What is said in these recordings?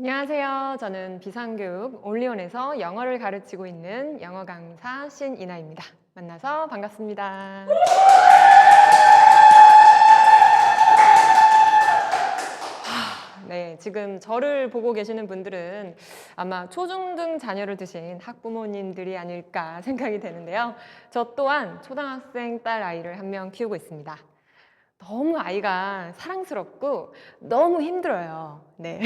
안녕하세요. 저는 비상교육 올리온에서 영어를 가르치고 있는 영어 강사 신이나입니다. 만나서 반갑습니다. 네, 지금 저를 보고 계시는 분들은 아마 초중등 자녀를 두신 학부모님들이 아닐까 생각이 되는데요. 저 또한 초등학생 딸 아이를 한 명 키우고 있습니다. 너무 아이가 사랑스럽고 너무 힘들어요. 네.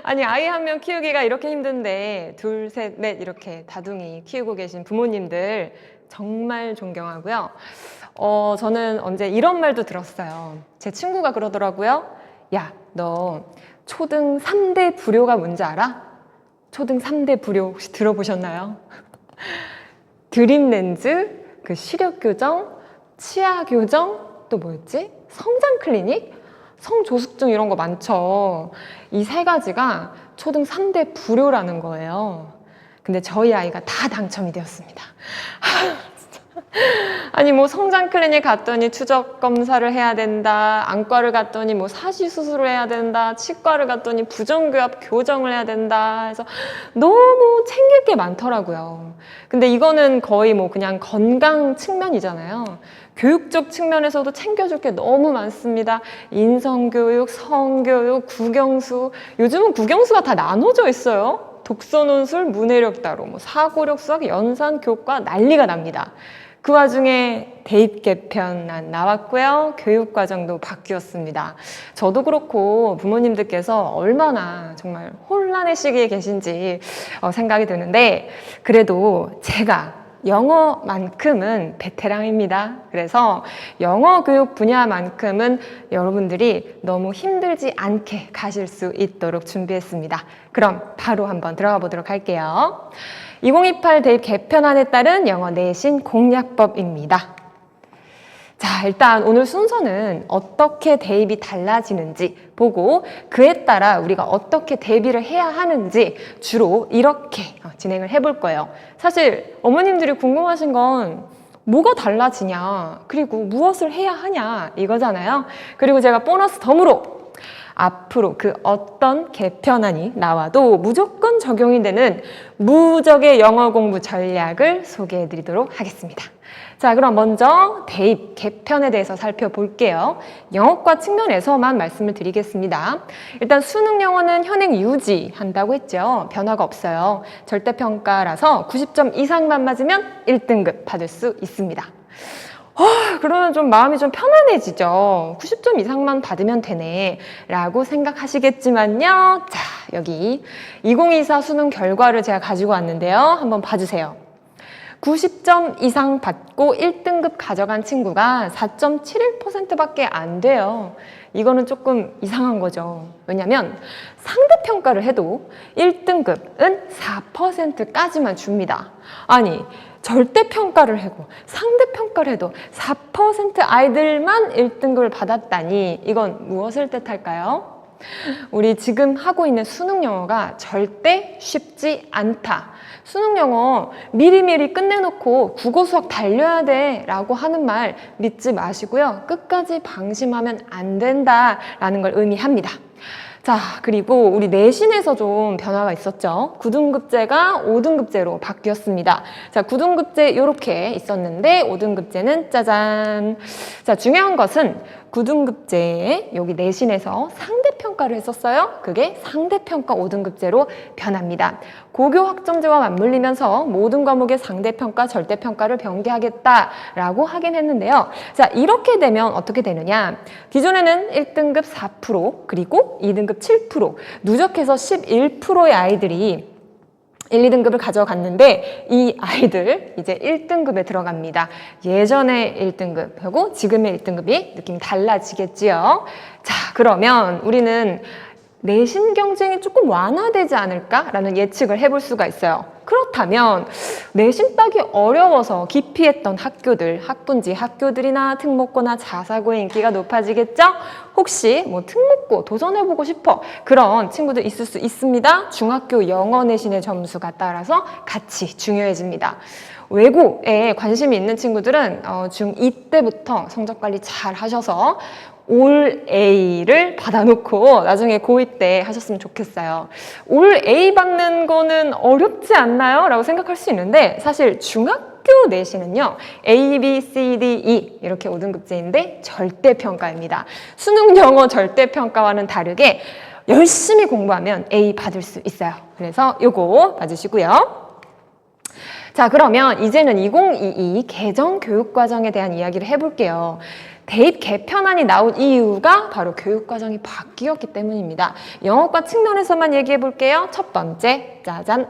아니, 아이 한 명 키우기가 이렇게 힘든데 둘, 셋, 넷 이렇게 다둥이 키우고 계신 부모님들 정말 존경하고요. 저는 언제 이런 말도 들었어요. 제 친구가 그러더라고요. 야, 너 초등 3대 불효가 뭔지 알아? 초등 3대 불효 혹시 들어보셨나요? 드림렌즈, 그 시력 교정, 치아 교정, 또 뭐였지? 성장 클리닉? 성조숙증 이런 거 많죠. 이 세 가지가 초등 3대 불효라는 거예요. 근데 저희 아이가 다 당첨이 되었습니다. 아니 뭐 성장 클리닉 갔더니 추적 검사를 해야 된다, 안과를 갔더니 뭐 사시 수술을 해야 된다, 치과를 갔더니 부정교합 교정을 해야 된다 해서 너무 챙길 게 많더라고요. 근데 이거는 거의 뭐 그냥 건강 측면이잖아요. 교육적 측면에서도 챙겨줄 게 너무 많습니다. 인성교육, 성교육, 국영수. 요즘은 국영수가 다 나눠져 있어요. 독서 논술, 문해력 따로, 뭐 사고력, 수학, 연산, 교과 난리가 납니다. 그 와중에 대입 개편안 나왔고요. 교육과정도 바뀌었습니다. 저도 그렇고 부모님들께서 얼마나 정말 혼란의 시기에 계신지 생각이 드는데, 그래도 제가 영어만큼은 베테랑입니다. 그래서 영어 교육 분야만큼은 여러분들이 너무 힘들지 않게 가실 수 있도록 준비했습니다. 그럼 바로 한번 들어가 보도록 할게요. 2028 대입 개편안에 따른 영어 내신 공략법입니다. 자, 일단 오늘 순서는 어떻게 대입이 달라지는지 보고 그에 따라 우리가 어떻게 대비를 해야 하는지 주로 이렇게 진행을 해볼 거예요. 사실 어머님들이 궁금하신 건 뭐가 달라지냐, 그리고 무엇을 해야 하냐 이거잖아요. 그리고 제가 보너스 덤으로 앞으로 그 어떤 개편안이 나와도 무조건 적용이 되는 무적의 영어 공부 전략을 소개해 드리도록 하겠습니다. 자, 그럼 먼저 대입 개편에 대해서 살펴볼게요. 영어과 측면에서만 말씀을 드리겠습니다. 일단 수능 영어는 현행 유지한다고 했죠. 변화가 없어요. 절대평가라서 90점 이상만 맞으면 1등급 받을 수 있습니다. 그러면 좀 마음이 좀 편안해지죠. 90점 이상만 받으면 되네 라고 생각하시겠지만요. 자, 여기 2024 수능 결과를 제가 가지고 왔는데요. 한번 봐주세요. 90점 이상 받고 1등급 가져간 친구가 4.71%밖에 안 돼요. 이거는 조금 이상한 거죠. 왜냐면 상대평가를 해도 1등급은 4%까지만 줍니다. 아니, 절대평가를 하고 상대평가를 해도 4% 아이들만 1등급을 받았다니 이건 무엇을 뜻할까요? 우리 지금 하고 있는 수능 영어가 절대 쉽지 않다. 수능 영어 미리미리 끝내놓고 국어 수학 달려야 돼 라고 하는 말 믿지 마시고요. 끝까지 방심하면 안 된다라는 걸 의미합니다. 자, 그리고 우리 내신에서 좀 변화가 있었죠. 9등급제가 5등급제로 바뀌었습니다. 자, 9등급제 이렇게 있었는데 5등급제는 짜잔. 자, 중요한 것은 9등급제에 여기 내신에서 상대평가를 했었어요. 그게 상대평가 5등급제로 변합니다. 고교 학점제와 맞물리면서 모든 과목의 상대평가, 절대평가를 병기하겠다라고 하긴 했는데요. 자, 이렇게 되면 어떻게 되느냐. 기존에는 1등급 4%, 그리고 2등급 7%, 누적해서 11%의 아이들이 1, 2등급을 가져갔는데 이 아이들 이제 1등급에 들어갑니다. 예전의 1등급하고 지금의 1등급이 느낌이 달라지겠지요. 자, 그러면 우리는 내신 경쟁이 조금 완화되지 않을까라는 예측을 해볼 수가 있어요. 그렇다면 내신 따기 어려워서 기피했던 학교들, 학군지 학교들이나 특목고나 자사고의 인기가 높아지겠죠? 혹시 뭐 특목고 도전해보고 싶어 그런 친구들 있을 수 있습니다. 중학교 영어 내신의 점수가 따라서 같이 중요해집니다. 외고에 관심이 있는 친구들은 중2 때부터 성적 관리 잘 하셔서 올 A를 받아놓고 나중에 고2 때 하셨으면 좋겠어요. 올 A 받는 거는 어렵지 않나요? 라고 생각할 수 있는데 사실 중학교 내신은요. A, B, C, D, E 이렇게 5등급제인데 절대평가입니다. 수능 영어 절대평가와는 다르게 열심히 공부하면 A 받을 수 있어요. 그래서 요거 봐주시고요. 자, 그러면 이제는 2022 개정 교육과정에 대한 이야기를 해볼게요. 대입 개편안이 나온 이유가 바로 교육과정이 바뀌었기 때문입니다. 영어과 측면에서만 얘기해 볼게요. 첫 번째, 짜잔.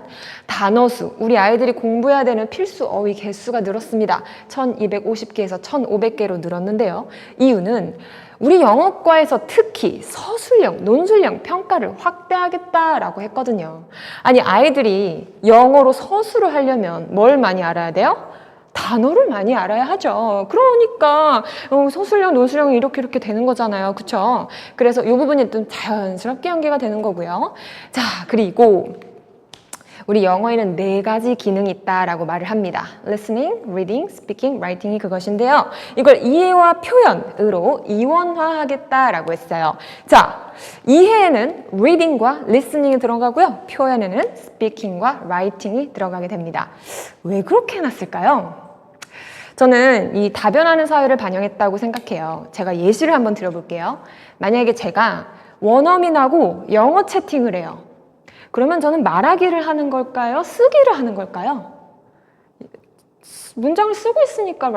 단어수. 우리 아이들이 공부해야 되는 필수 어휘 개수가 늘었습니다. 1250개에서 1500개로 늘었는데요. 이유는 우리 영어과에서 특히 서술형, 논술형 평가를 확대하겠다라고 했거든요. 아니, 아이들이 영어로 서술을 하려면 뭘 많이 알아야 돼요? 단어를 많이 알아야 하죠. 그러니까 서술형, 논술형이 이렇게 되는 거잖아요. 그쵸? 그래서 이 부분이 좀 자연스럽게 연계가 되는 거고요. 자, 그리고 우리 영어에는 4가지 기능이 있다라고 말을 합니다. Listening, Reading, Speaking, Writing이 그것인데요. 이걸 이해와 표현으로 이원화하겠다라고 했어요. 자, 이해에는 Reading과 Listening이 들어가고요. 표현에는 Speaking과 Writing이 들어가게 됩니다. 왜 그렇게 해놨을까요? 저는 이 다변하는 사회를 반영했다고 생각해요. 제가 예시를 한번 드려볼게요. 만약에 제가 원어민하고 영어 채팅을 해요. 그러면 저는 말하기를 하는 걸까요? 쓰기를 하는 걸까요? 문장을 쓰고 있으니까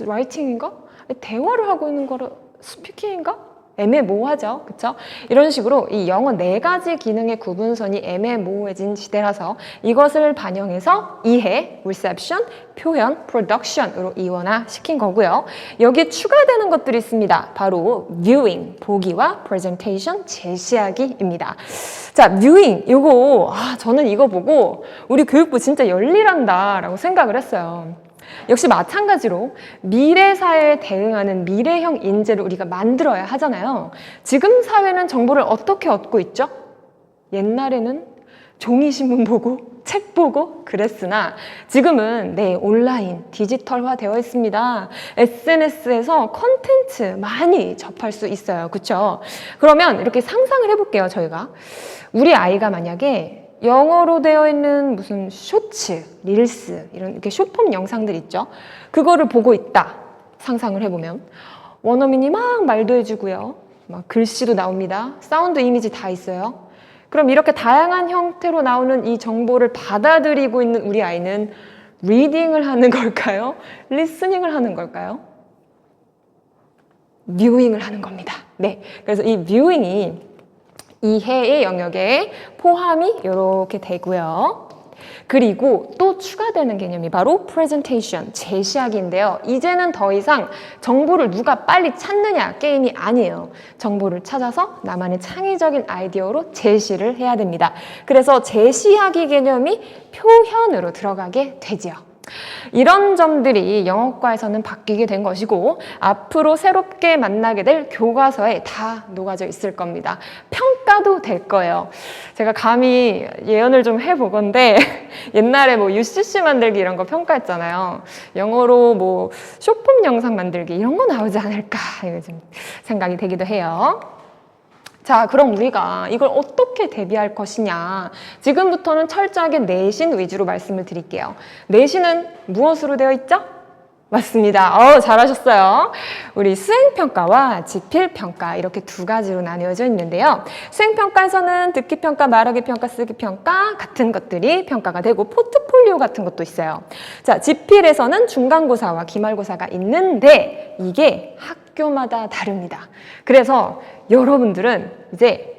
라이팅인가? 대화를 하고 있는 거를 스피킹인가? 애매모호하죠. 그쵸? 이런 식으로 이 영어 4가지 기능의 구분선이 애매모호해진 시대라서 이것을 반영해서 이해, reception, 표현, production으로 이원화 시킨 거고요. 여기에 추가되는 것들이 있습니다. 바로 viewing, 보기와 presentation, 제시하기입니다. 자, viewing, 저는 이거 보고 우리 교육부 진짜 열일한다 라고 생각을 했어요. 역시 마찬가지로 미래 사회에 대응하는 미래형 인재를 우리가 만들어야 하잖아요. 지금 사회는 정보를 어떻게 얻고 있죠? 옛날에는 종이신문 보고 책 보고 그랬으나 지금은 온라인 디지털화 되어 있습니다. SNS에서 콘텐츠 많이 접할 수 있어요. 그렇죠? 그러면 이렇게 상상을 해볼게요. 저희가 우리 아이가 만약에 영어로 되어 있는 무슨 쇼츠, 릴스 이런 이렇게 숏폼 영상들 있죠. 그거를 보고 있다. 상상을 해보면 원어민이 막 말도 해주고요. 막 글씨도 나옵니다. 사운드, 이미지 다 있어요. 그럼 이렇게 다양한 형태로 나오는 이 정보를 받아들이고 있는 우리 아이는 리딩을 하는 걸까요? 리스닝을 하는 걸까요? 뷰잉을 하는 겁니다. 네, 그래서 이 뷰잉이 이해의 영역에 포함이 이렇게 되고요. 그리고 또 추가되는 개념이 바로 presentation, 제시하기인데요. 이제는 더 이상 정보를 누가 빨리 찾느냐 게임이 아니에요. 정보를 찾아서 나만의 창의적인 아이디어로 제시를 해야 됩니다. 그래서 제시하기 개념이 표현으로 들어가게 되지요. 이런 점들이 영어과에서는 바뀌게 된 것이고 앞으로 새롭게 만나게 될 교과서에 다 녹아져 있을 겁니다. 평가도 될 거예요. 제가 감히 예언을 좀 해보건데 옛날에 UCC 만들기 이런 거 평가했잖아요. 영어로 숏폼 영상 만들기 이런 거 나오지 않을까 이거 좀 생각이 되기도 해요. 자, 그럼 우리가 이걸 어떻게 대비할 것이냐. 지금부터는 철저하게 내신 위주로 말씀을 드릴게요. 내신은 무엇으로 되어 있죠? 맞습니다. 잘하셨어요. 우리 수행평가와 지필평가 이렇게 2가지로 나뉘어져 있는데요. 수행평가에서는 듣기평가, 말하기평가, 쓰기평가 같은 것들이 평가가 되고 포트폴리오 같은 것도 있어요. 자, 지필에서는 중간고사와 기말고사가 있는데 이게 학교마다 다릅니다. 그래서 여러분들은 이제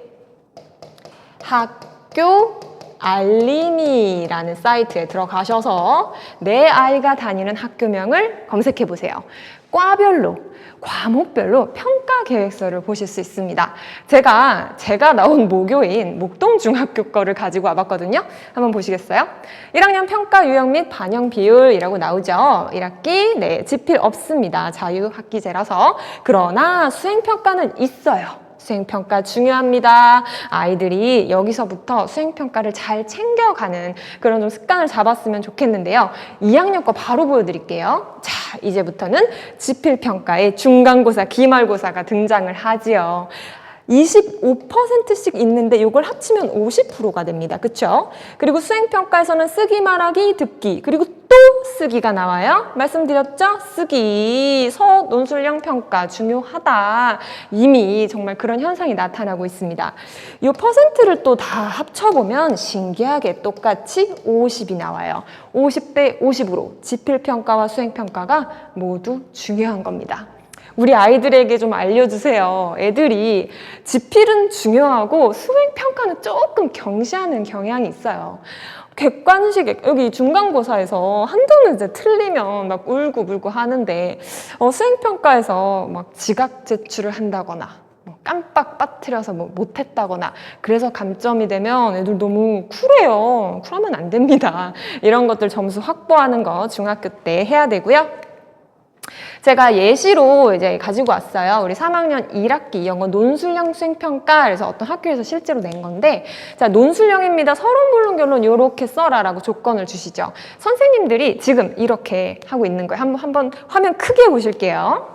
학교 알림이라는 사이트에 들어가셔서 내 아이가 다니는 학교명을 검색해 보세요. 과별로, 과목별로 평가 계획서를 보실 수 있습니다. 제가 나온 모교인 목동중학교 거를 가지고 와봤거든요. 한번 보시겠어요? 1학년 평가 유형 및 반영 비율이라고 나오죠. 1학기 지필 없습니다. 자유학기제라서. 그러나 수행평가는 있어요. 수행평가 중요합니다. 아이들이 여기서부터 수행평가를 잘 챙겨가는 그런 좀 습관을 잡았으면 좋겠는데요. 2학년 거 바로 보여드릴게요. 자, 이제부터는 지필평가에 중간고사, 기말고사가 등장을 하지요. 25%씩 있는데 이걸 합치면 50%가 됩니다. 그쵸? 그리고 수행평가에서는 쓰기, 말하기, 듣기, 그리고 또 쓰기가 나와요. 말씀드렸죠? 쓰기, 논술형 평가 중요하다. 이미 정말 그런 현상이 나타나고 있습니다. 이 퍼센트를 또 다 합쳐보면 신기하게 똑같이 50이 나와요. 50대 50으로 지필평가와 수행평가가 모두 중요한 겁니다. 우리 아이들에게 좀 알려주세요. 애들이 지필은 중요하고 수행평가는 조금 경시하는 경향이 있어요. 객관식, 여기 중간고사에서 한두 문제 틀리면 막 울고불고 하는데 수행평가에서 막 지각 제출을 한다거나 깜빡 빠뜨려서 못했다거나 그래서 감점이 되면 애들 너무 쿨해요. 쿨하면 안 됩니다. 이런 것들 점수 확보하는 거 중학교 때 해야 되고요. 제가 예시로 이제 가지고 왔어요. 우리 3학년 1학기 영어 논술형 수행평가. 그래서 어떤 학교에서 실제로 낸 건데, 자, 논술형입니다. 서론, 본론, 결론 이렇게 써라라고 조건을 주시죠. 선생님들이 지금 이렇게 하고 있는 거예요. 한번 화면 크게 보실게요.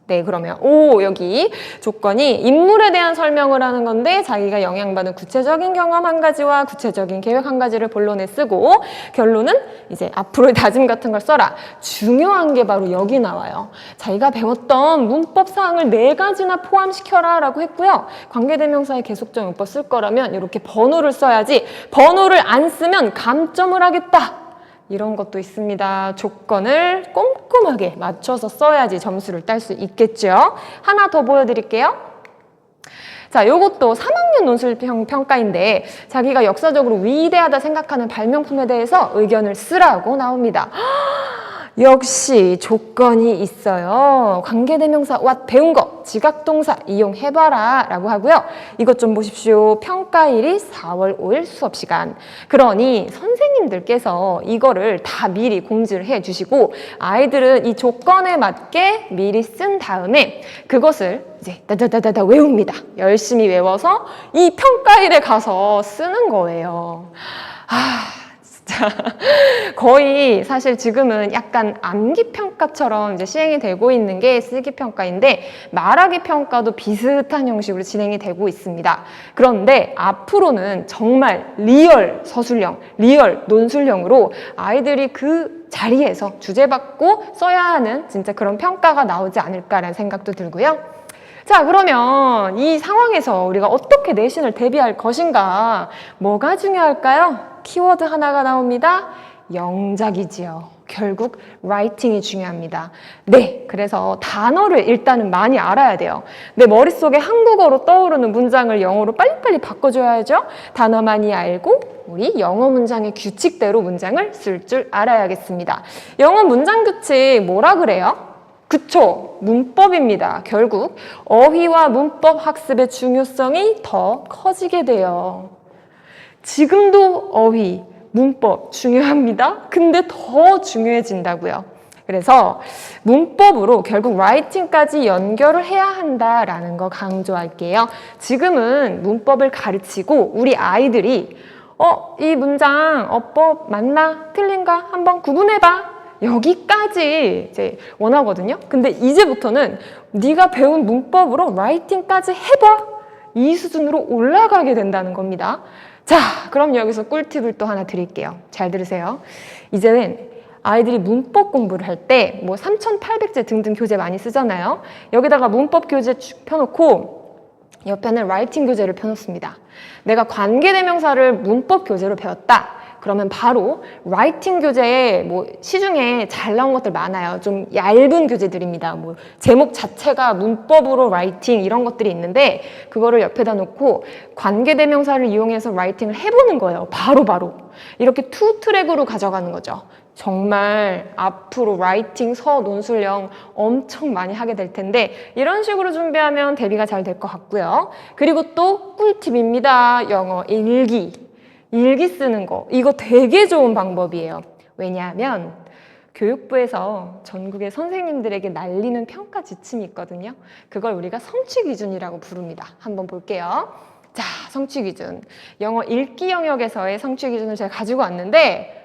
네, 그러면 여기 조건이 인물에 대한 설명을 하는 건데 자기가 영향받은 구체적인 경험 한 가지와 구체적인 계획 한 가지를 본론에 쓰고 결론은 이제 앞으로의 다짐 같은 걸 써라. 중요한 게 바로 여기 나와요. 자기가 배웠던 문법 사항을 4가지나 포함시켜라 라고 했고요. 관계대명사의 계속적 용법 쓸 거라면 이렇게 번호를 써야지 번호를 안 쓰면 감점을 하겠다. 이런 것도 있습니다. 조건을 꼼꼼하게 맞춰서 써야지 점수를 딸 수 있겠죠. 하나 더 보여드릴게요. 자, 요것도 3학년 논술형 평가인데 자기가 역사적으로 위대하다 생각하는 발명품에 대해서 의견을 쓰라고 나옵니다. 역시 조건이 있어요. 관계대명사 what 배운 거, 지각동사 이용해봐라 라고 하고요. 이것 좀 보십시오. 평가일이 4월 5일 수업시간. 그러니 선생님들께서 이거를 다 미리 공지를 해주시고 아이들은 이 조건에 맞게 미리 쓴 다음에 그것을 이제 다다다다다 외웁니다. 열심히 외워서 이 평가일에 가서 쓰는 거예요. 거의 사실 지금은 약간 암기 평가처럼 이제 시행이 되고 있는 게 쓰기 평가인데 말하기 평가도 비슷한 형식으로 진행이 되고 있습니다. 그런데 앞으로는 정말 리얼 서술형, 리얼 논술형으로 아이들이 그 자리에서 주제받고 써야 하는 진짜 그런 평가가 나오지 않을까라는 생각도 들고요. 자, 그러면 이 상황에서 우리가 어떻게 내신을 대비할 것인가? 뭐가 중요할까요? 키워드 하나가 나옵니다. 영작이지요. 결국 라이팅이 중요합니다. 네, 그래서 단어를 일단은 많이 알아야 돼요. 내 머릿속에 한국어로 떠오르는 문장을 영어로 빨리빨리 바꿔줘야죠. 단어 많이 알고 우리 영어 문장의 규칙대로 문장을 쓸 줄 알아야겠습니다. 영어 문장 규칙 뭐라 그래요? 그쵸, 문법입니다. 결국 어휘와 문법 학습의 중요성이 더 커지게 돼요. 지금도 어휘, 문법 중요합니다. 근데 더 중요해진다고요. 그래서 문법으로 결국 라이팅까지 연결을 해야 한다라는 거 강조할게요. 지금은 문법을 가르치고 우리 아이들이 이 문장 어법 맞나 틀린가 한번 구분해봐. 여기까지 이제 원하거든요. 근데 이제부터는 네가 배운 문법으로 라이팅까지 해봐. 이 수준으로 올라가게 된다는 겁니다. 자, 그럼 여기서 꿀팁을 또 하나 드릴게요. 잘 들으세요. 이제는 아이들이 문법 공부를 할 때 뭐 3,800제 등등 교재 많이 쓰잖아요. 여기다가 문법 교재 펴놓고 옆에는 라이팅 교재를 펴놓습니다. 내가 관계대명사를 문법 교재로 배웠다. 그러면 바로 라이팅 교재에 뭐 시중에 잘 나온 것들 많아요. 좀 얇은 교재들입니다. 뭐 제목 자체가 문법으로 라이팅 이런 것들이 있는데 그거를 옆에다 놓고 관계대명사를 이용해서 라이팅을 해보는 거예요. 바로. 이렇게 투 트랙으로 가져가는 거죠. 정말 앞으로 라이팅, 논술형 엄청 많이 하게 될 텐데 이런 식으로 준비하면 대비가 잘 될 것 같고요. 그리고 또 꿀팁입니다. 영어 일기 쓰는 거. 이거 되게 좋은 방법이에요. 왜냐하면 교육부에서 전국의 선생님들에게 날리는 평가 지침이 있거든요. 그걸 우리가 성취 기준이라고 부릅니다. 한번 볼게요. 자, 성취 기준. 영어 읽기 영역에서의 성취 기준을 제가 가지고 왔는데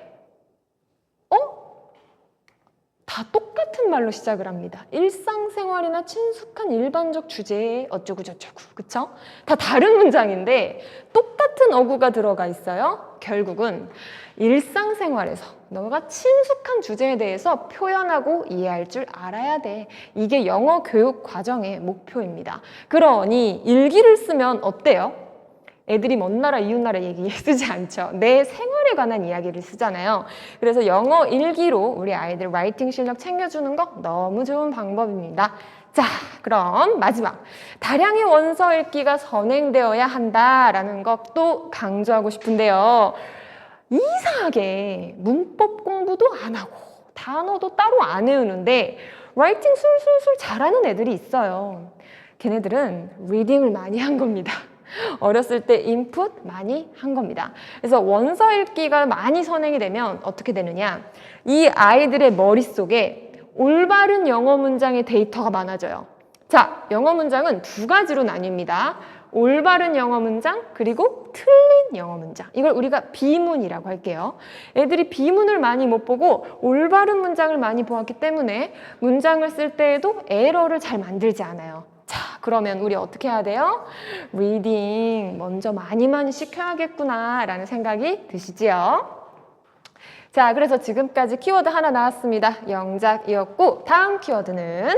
다 똑같은 말로 시작을 합니다. 일상생활이나 친숙한 일반적 주제에 어쩌고저쩌고, 그쵸? 다 다른 문장인데 똑같은 어구가 들어가 있어요. 결국은 일상생활에서 너가 친숙한 주제에 대해서 표현하고 이해할 줄 알아야 돼. 이게 영어 교육 과정의 목표입니다. 그러니 일기를 쓰면 어때요? 애들이 먼 나라 이웃 나라 얘기 쓰지 않죠. 내 생활에 관한 이야기를 쓰잖아요. 그래서 영어 일기로 우리 아이들 라이팅 실력 챙겨주는 거 너무 좋은 방법입니다. 자, 그럼 마지막. 다량의 원서 읽기가 선행되어야 한다라는 것도 강조하고 싶은데요. 이상하게 문법 공부도 안 하고 단어도 따로 안 외우는데 라이팅 술술술 잘하는 애들이 있어요. 걔네들은 리딩을 많이 한 겁니다. 어렸을 때 인풋 많이 한 겁니다. 그래서 원서 읽기가 많이 선행이 되면 어떻게 되느냐? 이 아이들의 머릿속에 올바른 영어 문장의 데이터가 많아져요. 자, 영어 문장은 두 가지로 나뉩니다. 올바른 영어 문장 그리고 틀린 영어 문장. 이걸 우리가 비문이라고 할게요. 애들이 비문을 많이 못 보고 올바른 문장을 많이 보았기 때문에 문장을 쓸 때에도 에러를 잘 만들지 않아요. 자, 그러면 우리 어떻게 해야 돼요? 리딩 먼저 많이 시켜야겠구나 라는 생각이 드시지요? 자, 그래서 지금까지 키워드 하나 나왔습니다. 영작이었고 다음 키워드는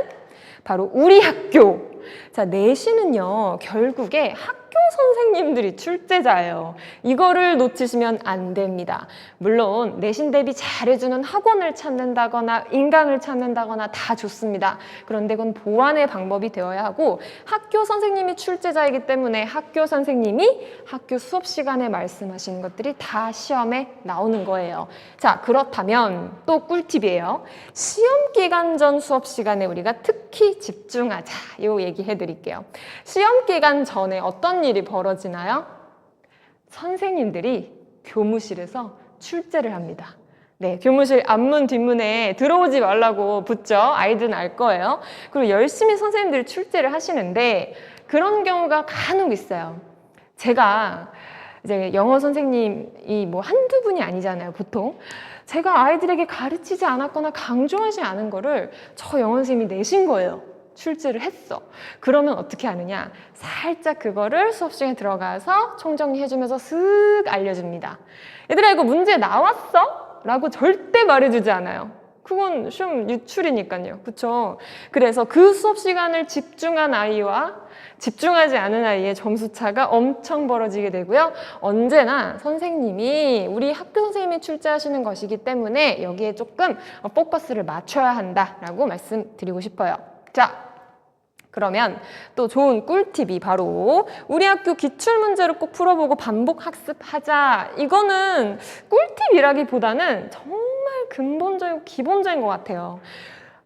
바로 우리 학교. 자, 내신은요 결국에 학교 선생님들이 출제자예요. 이거를 놓치시면 안 됩니다. 물론 내신 대비 잘해주는 학원을 찾는다거나 인강을 찾는다거나 다 좋습니다. 그런데 그건 보완의 방법이 되어야 하고 학교 선생님이 출제자이기 때문에 학교 선생님이 학교 수업 시간에 말씀하시는 것들이 다 시험에 나오는 거예요. 자, 그렇다면 또 꿀팁이에요. 시험 기간 전 수업 시간에 우리가 특히 집중하자. 요 얘기해 드릴게요. 시험 기간 전에 어떤 일이 벌어지나요? 선생님들이 교무실에서 출제를 합니다. 네, 교무실 앞문 뒷문에 들어오지 말라고 붙죠. 아이들은 알 거예요. 그리고 열심히 선생님들이 출제를 하시는데 그런 경우가 간혹 있어요. 제가 이제 영어 선생님이 뭐 한두 분이 아니잖아요, 보통. 제가 아이들에게 가르치지 않았거나 강조하지 않은 거를 저 영어 선생님이 내신 거예요. 출제를 했어. 그러면 어떻게 하느냐? 살짝 그거를 수업 시간에 들어가서 총정리해주면서 슥 알려줍니다. 얘들아 이거 문제 나왔어? 라고 절대 말해주지 않아요. 그건 시험 유출이니까요. 그쵸? 그래서 그 수업 시간을 집중한 아이와 집중하지 않은 아이의 점수 차가 엄청 벌어지게 되고요. 언제나 선생님이 우리 학교 선생님이 출제하시는 것이기 때문에 여기에 조금 포커스를 맞춰야 한다라고 말씀드리고 싶어요. 자, 그러면 또 좋은 꿀팁이 바로 우리 학교 기출문제를 꼭 풀어보고 반복 학습하자. 이거는 꿀팁이라기보다는 정말 근본적이고 기본적인 것 같아요.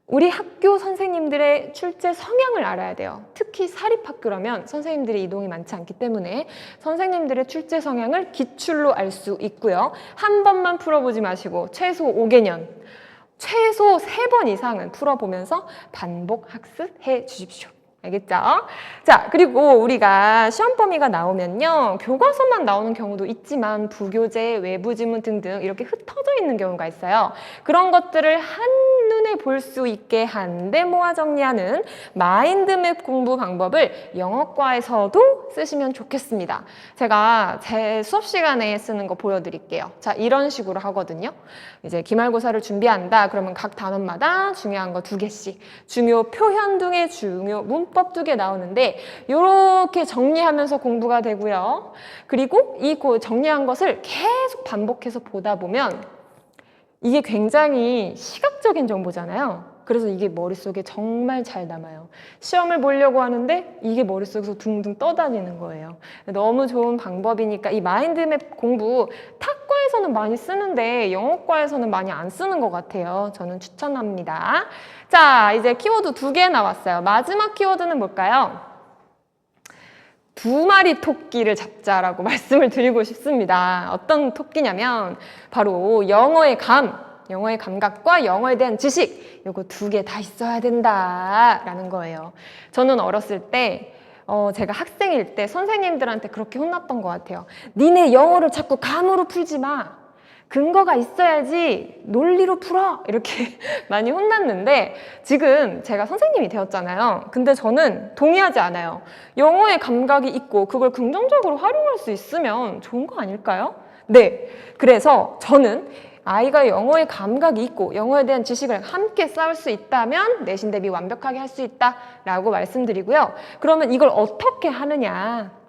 우리 학교 선생님들의 출제 성향을 알아야 돼요. 특히 사립학교라면 선생님들의 이동이 많지 않기 때문에 선생님들의 출제 성향을 기출로 알 수 있고요. 한 번만 풀어보지 마시고 최소 5개년, 최소 3번 이상은 풀어보면서 반복 학습해 주십시오. 알겠죠? 자, 그리고 우리가 시험 범위가 나오면요. 교과서만 나오는 경우도 있지만 부교재, 외부 지문 등등 이렇게 흩어져 있는 경우가 있어요. 그런 것들을 한눈에 볼 수 있게 한데 모아 정리하는 마인드맵 공부 방법을 영어과에서도 쓰시면 좋겠습니다. 제가 제 수업 시간에 쓰는 거 보여드릴게요. 자, 이런 식으로 하거든요. 이제 기말고사를 준비한다. 그러면 각 단원마다 중요한 거 2개씩, 중요 표현 등의 중요 문법 2개 나오는데 이렇게 정리하면서 공부가 되고요. 그리고 이 정리한 것을 계속 반복해서 보다 보면 이게 굉장히 시각적인 정보잖아요. 그래서 이게 머릿속에 정말 잘 남아요. 시험을 보려고 하는데 이게 머릿속에서 둥둥 떠다니는 거예요. 너무 좋은 방법이니까 이 마인드맵 공부 탁과에서는 많이 쓰는데 영어과에서는 많이 안 쓰는 것 같아요. 저는 추천합니다. 자, 이제 키워드 2개 나왔어요. 마지막 키워드는 뭘까요? 2마리 토끼를 잡자라고 말씀을 드리고 싶습니다. 어떤 토끼냐면 바로 영어의 감, 영어의 감각과 영어에 대한 지식, 요거 두 개 다 있어야 된다라는 거예요. 저는 어렸을 때 제가 학생일 때 선생님들한테 그렇게 혼났던 것 같아요. 니네 영어를 자꾸 감으로 풀지 마. 근거가 있어야지 논리로 풀어. 이렇게 많이 혼났는데 지금 제가 선생님이 되었잖아요. 근데 저는 동의하지 않아요. 영어의 감각이 있고 그걸 긍정적으로 활용할 수 있으면 좋은 거 아닐까요? 네. 그래서 저는 아이가 영어의 감각이 있고 영어에 대한 지식을 함께 쌓을 수 있다면 내신 대비 완벽하게 할 수 있다라고 말씀드리고요. 그러면 이걸 어떻게 하느냐?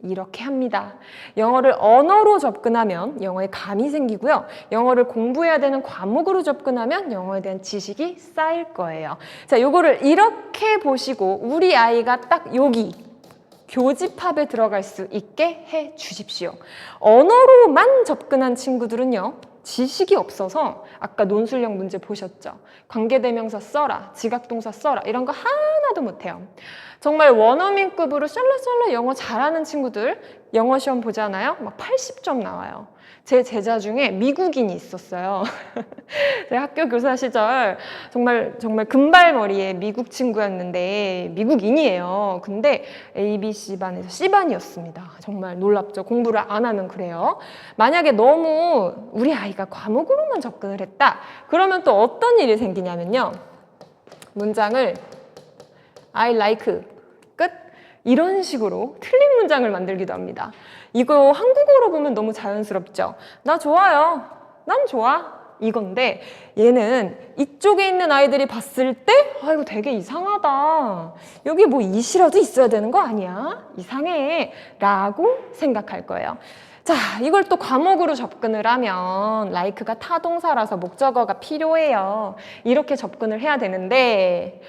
이렇게 합니다. 영어를 언어로 접근하면 영어에 감이 생기고요. 영어를 공부해야 되는 과목으로 접근하면 영어에 대한 지식이 쌓일 거예요. 자, 요거를 이렇게 보시고 우리 아이가 딱 여기 교집합에 들어갈 수 있게 해 주십시오. 언어로만 접근한 친구들은요. 지식이 없어서 아까 논술형 문제 보셨죠? 관계대명사 써라, 지각동사 써라 이런 거 하나도 못해요. 정말 원어민급으로 샬라샬라 영어 잘하는 친구들 영어 시험 보잖아요. 막 80점 나와요. 제 제자 중에 미국인이 있었어요. 제 학교 교사 시절 정말 금발머리의 미국 친구였는데 미국인이에요. 근데 ABC 반에서 C반이었습니다. 정말 놀랍죠. 공부를 안 하면 그래요. 만약에 너무 우리 아이가 과목으로만 접근을 했다. 그러면 또 어떤 일이 생기냐면요. 문장을 I like 끝 이런 식으로 틀린 문장을 만들기도 합니다. 이거 한국어로 보면 너무 자연스럽죠. 나 좋아요. 난 좋아. 이건데 얘는 이쪽에 있는 아이들이 봤을 때 이거 되게 이상하다. 여기 뭐 이시라도 있어야 되는 거 아니야? 이상해. 라고 생각할 거예요. 자, 이걸 또 과목으로 접근을 하면 like가 타동사라서 목적어가 필요해요. 이렇게 접근을 해야 되는데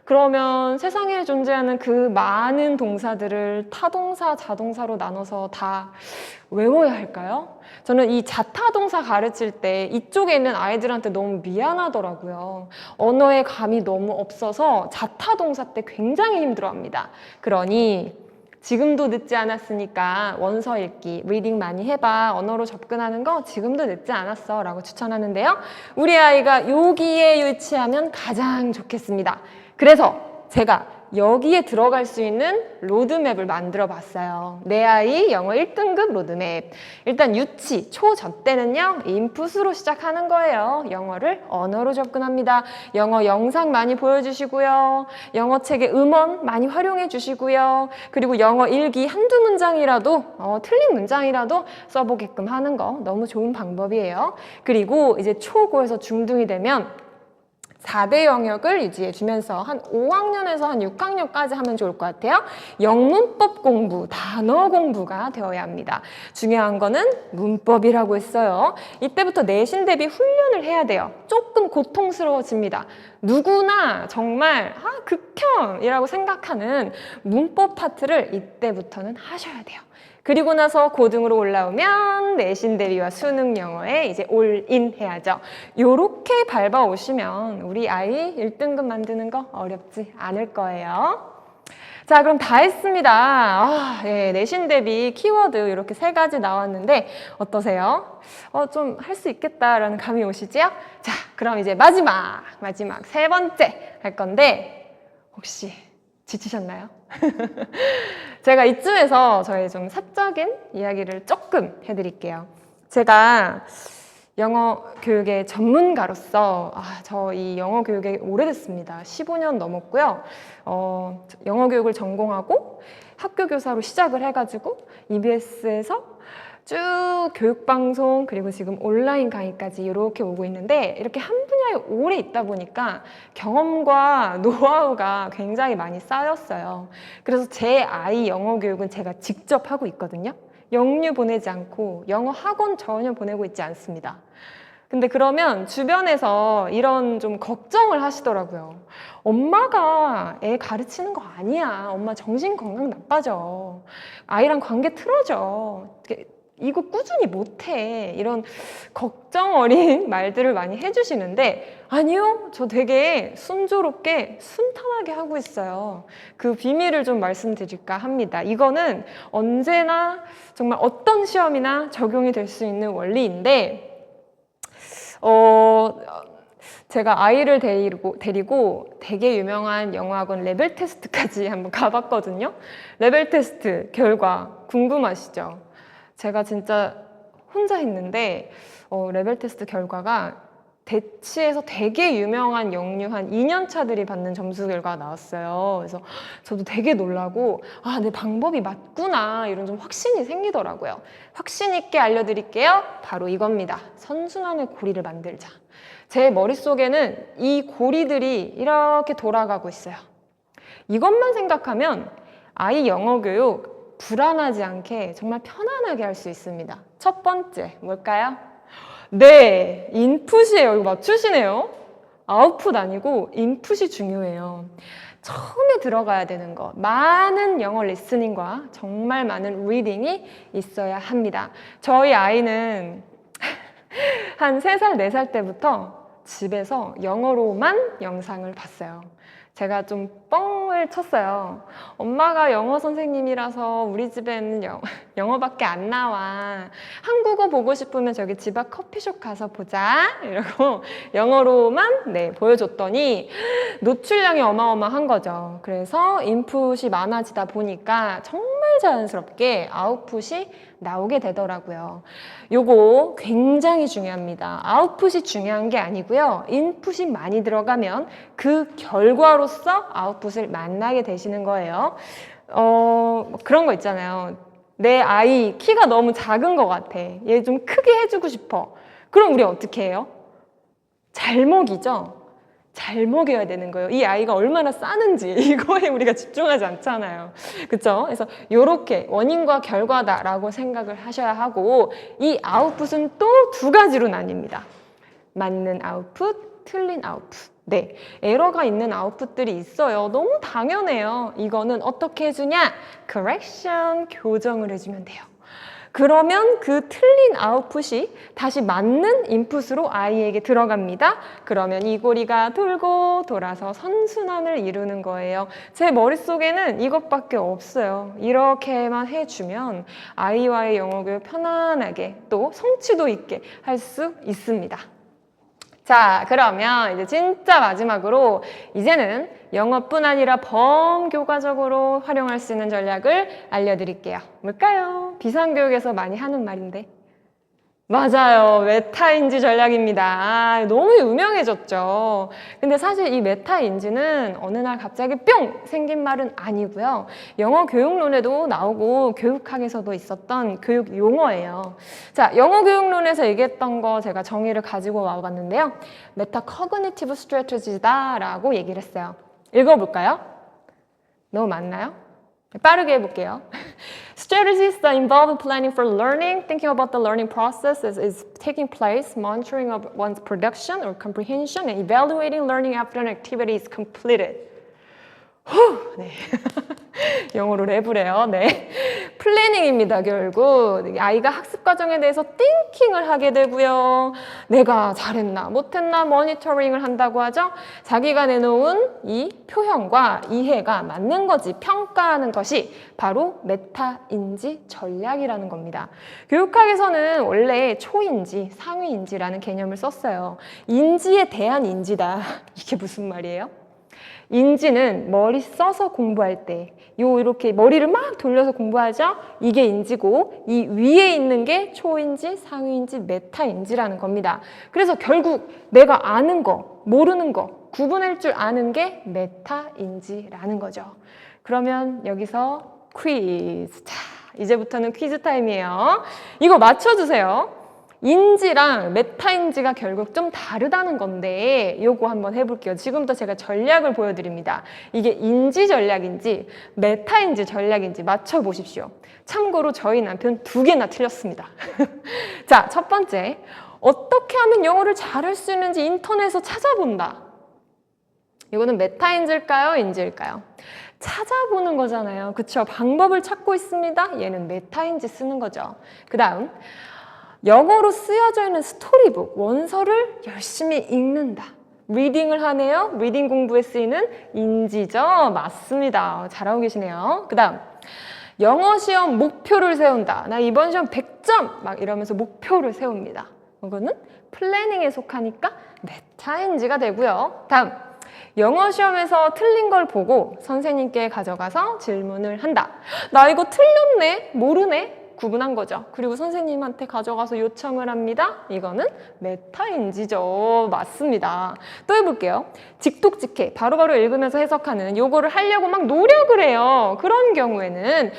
그러면 세상에 존재하는 그 많은 동사들을 타동사, 자동사로 나눠서 다 외워야 할까요? 저는 이 자타동사 가르칠 때 이쪽에 있는 아이들한테 너무 미안하더라고요. 언어의 감이 너무 없어서 자타동사 때 굉장히 힘들어합니다. 그러니 지금도 늦지 않았으니까 원서 읽기, 리딩 많이 해봐. 언어로 접근하는 거 지금도 늦지 않았어 라고 추천하는데요. 우리 아이가 여기에 유치하면 가장 좋겠습니다. 그래서 제가 여기에 들어갈 수 있는 로드맵을 만들어 봤어요. 내 아이 영어 1등급 로드맵. 일단 유치, 초 때는요. 인풋으로 시작하는 거예요. 영어를 언어로 접근합니다. 영어 영상 많이 보여주시고요. 영어 책의 음원 많이 활용해 주시고요. 그리고 영어 일기 한두 문장이라도 틀린 문장이라도 써보게끔 하는 거 너무 좋은 방법이에요. 그리고 이제 초고에서 중등이 되면 4대 영역을 유지해 주면서 한 5학년에서 한 6학년까지 하면 좋을 것 같아요. 영문법 공부, 단어 공부가 되어야 합니다. 중요한 거는 문법이라고 했어요. 이때부터 내신 대비 훈련을 해야 돼요. 조금 고통스러워집니다. 누구나 정말 극혐이라고 생각하는 문법 파트를 이때부터는 하셔야 돼요. 그리고 나서 고등으로 올라오면 내신 대비와 수능 영어에 이제 올인 해야죠. 요렇게 밟아오시면 우리 아이 1등급 만드는 거 어렵지 않을 거예요. 자, 그럼 다 했습니다. 네, 내신 대비 키워드 이렇게 3가지 나왔는데 어떠세요? 좀 할 수 있겠다라는 감이 오시죠? 자, 그럼 이제 마지막 3번째 할 건데 혹시 지치셨나요? 제가 이쯤에서 저의 좀 사적인 이야기를 조금 해드릴게요. 제가 영어 교육의 전문가로서 저 이 영어 교육에 오래됐습니다. 15년 넘었고요. 영어 교육을 전공하고 학교 교사로 시작을 해가지고 EBS에서 쭉 교육방송 그리고 지금 온라인 강의까지 이렇게 오고 있는데 이렇게 한 분야에 오래 있다 보니까 경험과 노하우가 굉장히 많이 쌓였어요. 그래서 제 아이 영어 교육은 제가 직접 하고 있거든요. 영유 보내지 않고 영어 학원 전혀 보내고 있지 않습니다. 근데 그러면 주변에서 이런 좀 걱정을 하시더라고요. 엄마가 애 가르치는 거 아니야. 엄마 정신건강 나빠져. 아이랑 관계 틀어져. 이거 꾸준히 못해. 이런 걱정 어린 말들을 많이 해주시는데 아니요. 저 되게 순조롭게 순탄하게 하고 있어요. 그 비밀을 좀 말씀드릴까 합니다. 이거는 언제나 정말 어떤 시험이나 적용이 될 수 있는 원리인데 제가 아이를 데리고 되게 유명한 영어학원 레벨 테스트까지 한번 가봤거든요. 레벨 테스트 결과 궁금하시죠? 제가 진짜 혼자 했는데 레벨 테스트 결과가 대치에서 되게 유명한 영유 한 2년 차들이 받는 점수 결과가 나왔어요. 그래서 저도 되게 놀라고 내 방법이 맞구나 이런 좀 확신이 생기더라고요. 확신 있게 알려드릴게요. 바로 이겁니다. 선순환의 고리를 만들자. 제 머릿속에는 이 고리들이 이렇게 돌아가고 있어요. 이것만 생각하면 아이 영어 교육 불안하지 않게 정말 편안하게 할 수 있습니다. 첫 번째 뭘까요? 네, 인풋이에요. 이거 맞추시네요. 아웃풋 아니고 인풋이 중요해요. 처음에 들어가야 되는 거, 많은 영어 리스닝과 정말 많은 리딩이 있어야 합니다. 저희 아이는 한 3살, 4살 때부터 집에서 영어로만 영상을 봤어요. 제가 좀 뻥을 쳤어요. 엄마가 영어 선생님이라서 우리 집에는 영어밖에 안 나와. 한국어 보고 싶으면 저기 집 앞 커피숍 가서 보자. 이러고 영어로만 보여줬더니 노출량이 어마어마한 거죠. 그래서 인풋이 많아지다 보니까 정말 자연스럽게 아웃풋이 나오게 되더라고요. 요거 굉장히 중요합니다. 아웃풋이 중요한 게 아니고요. 인풋이 많이 들어가면 그 결과로서 아웃풋을 만나게 되시는 거예요. 그런 거 있잖아요. 내 아이 키가 너무 작은 것 같아. 얘 좀 크게 해주고 싶어. 그럼 우리 어떻게 해요? 잘 먹이죠? 잘 먹여야 되는 거예요. 이 아이가 얼마나 싸는지 이거에 우리가 집중하지 않잖아요. 그렇죠? 그래서 이렇게 원인과 결과다라고 생각을 하셔야 하고 이 아웃풋은 또 2가지로 나뉩니다. 맞는 아웃풋, 틀린 아웃풋. 네, 에러가 있는 아웃풋들이 있어요. 너무 당연해요. 이거는 어떻게 해주냐? correction, 교정을 해주면 돼요. 그러면 그 틀린 아웃풋이 다시 맞는 인풋으로 아이에게 들어갑니다. 그러면 이 고리가 돌고 돌아서 선순환을 이루는 거예요. 제 머릿속에는 이것밖에 없어요. 이렇게만 해주면 아이와의 영어 교육 편안하게 또 성취도 있게 할 수 있습니다. 자, 그러면 이제 진짜 마지막으로 이제는 영어뿐 아니라 범교과적으로 활용할 수 있는 전략을 알려드릴게요. 뭘까요? 비상교육에서 많이 하는 말인데. 맞아요. 메타인지 전략입니다. 너무 유명해졌죠. 근데 사실 이 메타인지는 어느 날 갑자기 뿅 생긴 말은 아니고요. 영어 교육론에도 나오고 교육학에서도 있었던 교육 용어예요. 자, 영어 교육론에서 얘기했던 거 제가 정의를 가지고 와봤는데요. 메타 커그니티브 스트래티지다라고 얘기를 했어요. 읽어볼까요? 너무 많나요? 빠르게 해볼게요. Strategies that involve planning for learning, thinking about the learning process is taking place, monitoring of one's production or comprehension, and evaluating learning after an activity is completed. 네. 영어로 랩을 해요. 네. 플래닝입니다, 결국. 아이가 학습 과정에 대해서 띵킹을 하게 되고요. 내가 잘했나, 못했나 모니터링을 한다고 하죠. 자기가 내놓은 이 표현과 이해가 맞는 거지 평가하는 것이 바로 메타인지 전략이라는 겁니다. 교육학에서는 원래 초인지, 상위인지라는 개념을 썼어요. 인지에 대한 인지다. 이게 무슨 말이에요? 인지는 머리 써서 공부할 때 이렇게 머리를 막 돌려서 공부하죠? 이게 인지고 이 위에 있는 게 초인지, 상위인지, 메타인지라는 겁니다. 그래서 결국 내가 아는 거, 모르는 거 구분할 줄 아는 게 메타인지라는 거죠. 그러면 여기서 퀴즈. 자, 이제부터는 퀴즈 타임이에요. 이거 맞춰주세요. 인지랑 메타인지가 결국 좀 다르다는 건데 요거 한번 해볼게요. 지금부터 제가 전략을 보여드립니다. 이게 인지 전략인지 메타인지 전략인지 맞춰보십시오. 참고로 저희 남편 2개나 틀렸습니다. 자, 첫 번째, 어떻게 하면 영어를 잘할 수 있는지 인터넷에서 찾아본다. 이거는 메타인지일까요? 인지일까요? 찾아보는 거잖아요. 그쵸? 방법을 찾고 있습니다. 얘는 메타인지 쓰는 거죠. 그 다음, 영어로 쓰여져 있는 스토리북, 원서를 열심히 읽는다. 리딩을 하네요. 리딩 공부에 쓰이는 인지죠. 맞습니다. 잘하고 계시네요. 그 다음, 영어 시험 목표를 세운다. 나 이번 시험 100점! 막 이러면서 목표를 세웁니다. 이거는 플래닝에 속하니까 메타인지가 되고요. 다음, 영어 시험에서 틀린 걸 보고 선생님께 가져가서 질문을 한다. 나 이거 틀렸네, 모르네, 구분한 거죠. 그리고 선생님한테 가져가서 요청을 합니다. 이거는 메타인지죠. 맞습니다. 또 해볼게요. 직독직해, 바로바로 읽으면서 해석하는 요거를 하려고 막 노력을 해요. 그런 경우에는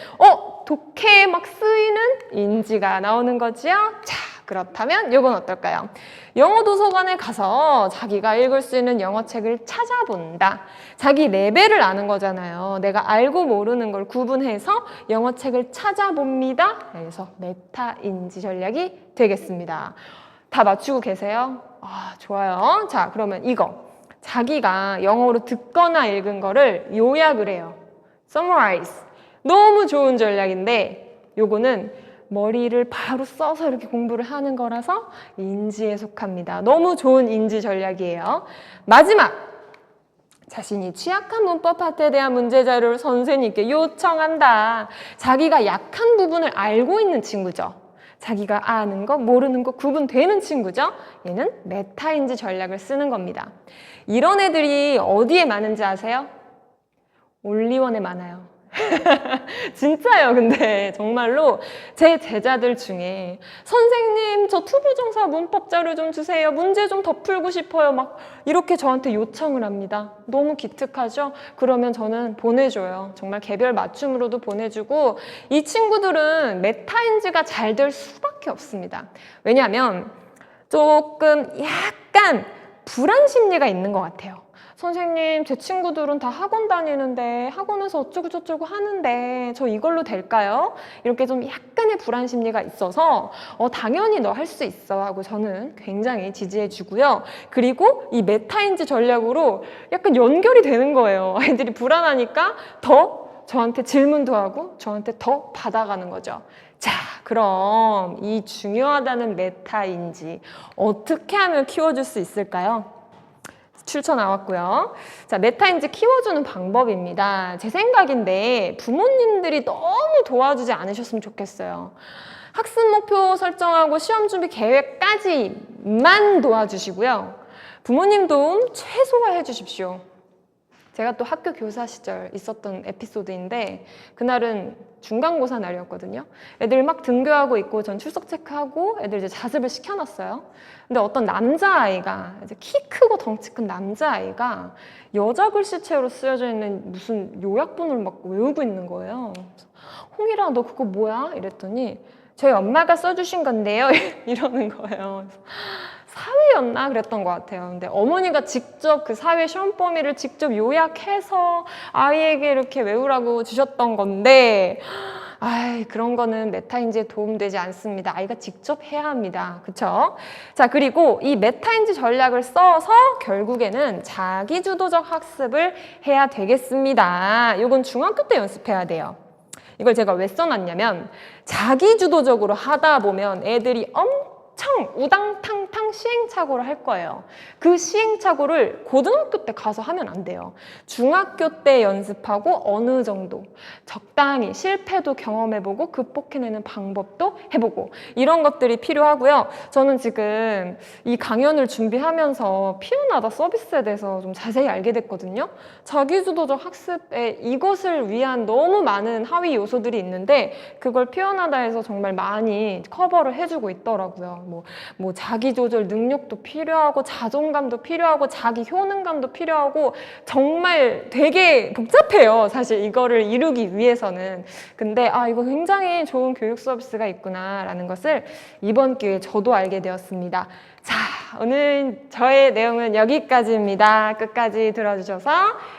독해에 막 쓰이는 인지가 나오는 거지요. 자, 그렇다면 요건 어떨까요? 영어 도서관에 가서 자기가 읽을 수 있는 영어 책을 찾아본다. 자기 레벨을 아는 거잖아요. 내가 알고 모르는 걸 구분해서 영어 책을 찾아봅니다. 그래서 메타인지 전략이 되겠습니다. 다 맞추고 계세요? 아, 좋아요. 자, 그러면 이거. 자기가 영어로 듣거나 읽은 거를 요약을 해요. summarize. 너무 좋은 전략인데 요거는 머리를 바로 써서 이렇게 공부를 하는 거라서 인지에 속합니다. 너무 좋은 인지 전략이에요. 마지막! 자신이 취약한 문법 파트에 대한 문제 자료를 선생님께 요청한다. 자기가 약한 부분을 알고 있는 친구죠. 자기가 아는 거, 모르는 거 구분되는 친구죠. 얘는 메타인지 전략을 쓰는 겁니다. 이런 애들이 어디에 많은지 아세요? 올리원에 많아요. 진짜요. 근데 정말로 제 제자들 중에 선생님 저 투부정사 문법 자료 좀 주세요. 문제 좀 더 풀고 싶어요. 막 이렇게 저한테 요청을 합니다. 너무 기특하죠? 그러면 저는 보내줘요. 정말 개별 맞춤으로도 보내주고 이 친구들은 메타인지가 잘 될 수밖에 없습니다. 왜냐하면 조금 약간 불안 심리가 있는 것 같아요. 선생님, 제 친구들은 다 학원 다니는데 학원에서 어쩌고 저쩌고 하는데 저 이걸로 될까요? 이렇게 좀 약간의 불안 심리가 있어서 당연히 너 할 수 있어 하고 저는 굉장히 지지해 주고요. 그리고 이 메타인지 전략으로 약간 연결이 되는 거예요. 아이들이 불안하니까 더 저한테 질문도 하고 저한테 더 받아가는 거죠. 자, 그럼 이 중요하다는 메타인지 어떻게 하면 키워줄 수 있을까요? 출처 나왔고요. 자, 메타인지 키워주는 방법입니다. 제 생각인데 부모님들이 너무 도와주지 않으셨으면 좋겠어요. 학습 목표 설정하고 시험 준비 계획까지만 도와주시고요. 부모님 도움 최소화해 주십시오. 제가 또 학교 교사 시절 있었던 에피소드인데 그날은 중간고사 날이었거든요. 애들 막 등교하고 있고 전 출석 체크하고 애들 이제 자습을 시켜놨어요. 근데 어떤 남자아이가 이제 키 크고 덩치 큰 남자아이가 여자 글씨체로 쓰여져 있는 무슨 요약본을 막 외우고 있는 거예요. 홍일아 너 그거 뭐야? 이랬더니 저희 엄마가 써주신 건데요. 이러는 거예요. 그래서 사회였나 그랬던 것 같아요. 근데 어머니가 직접 그 사회 시험 범위를 직접 요약해서 아이에게 이렇게 외우라고 주셨던 건데 그런 거는 메타인지에 도움되지 않습니다. 아이가 직접 해야 합니다. 그쵸? 자, 그리고 이 메타인지 전략을 써서 결국에는 자기주도적 학습을 해야 되겠습니다. 이건 중학교 때 연습해야 돼요. 이걸 제가 왜 써놨냐면 자기주도적으로 하다 보면 애들이 엄청 우당탕탕 시행착오를 할 거예요. 그 시행착오를 고등학교 때 가서 하면 안 돼요. 중학교 때 연습하고 어느 정도 적당히 실패도 경험해보고 극복해내는 방법도 해보고 이런 것들이 필요하고요. 저는 지금 이 강연을 준비하면서 피어나다 서비스에 대해서 좀 자세히 알게 됐거든요. 자기주도적 학습에 이것을 위한 너무 많은 하위 요소들이 있는데 그걸 피어나다에서 정말 많이 커버를 해주고 있더라고요. 뭐 자기조절 능력도 필요하고 자존감도 필요하고 자기 효능감도 필요하고 정말 되게 복잡해요. 사실 이거를 이루기 위해서는. 근데 이거 굉장히 좋은 교육 서비스가 있구나라는 것을 이번 기회에 저도 알게 되었습니다. 자, 오늘 저의 내용은 여기까지입니다. 끝까지 들어주셔서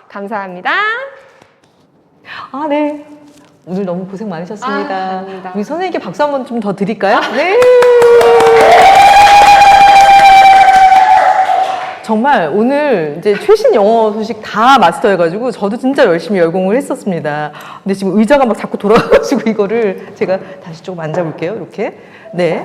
감사합니다. 네. 오늘 너무 고생 많으셨습니다. 아닙니다. 우리 선생님께 박수 한번 좀 더 드릴까요? 네. 정말 오늘 이제 최신 영어 소식 다 마스터해가지고 저도 진짜 열심히 열공을 했었습니다. 근데 지금 의자가 막 자꾸 돌아가가지고 이거를 제가 다시 조금 앉아볼게요. 이렇게. 네.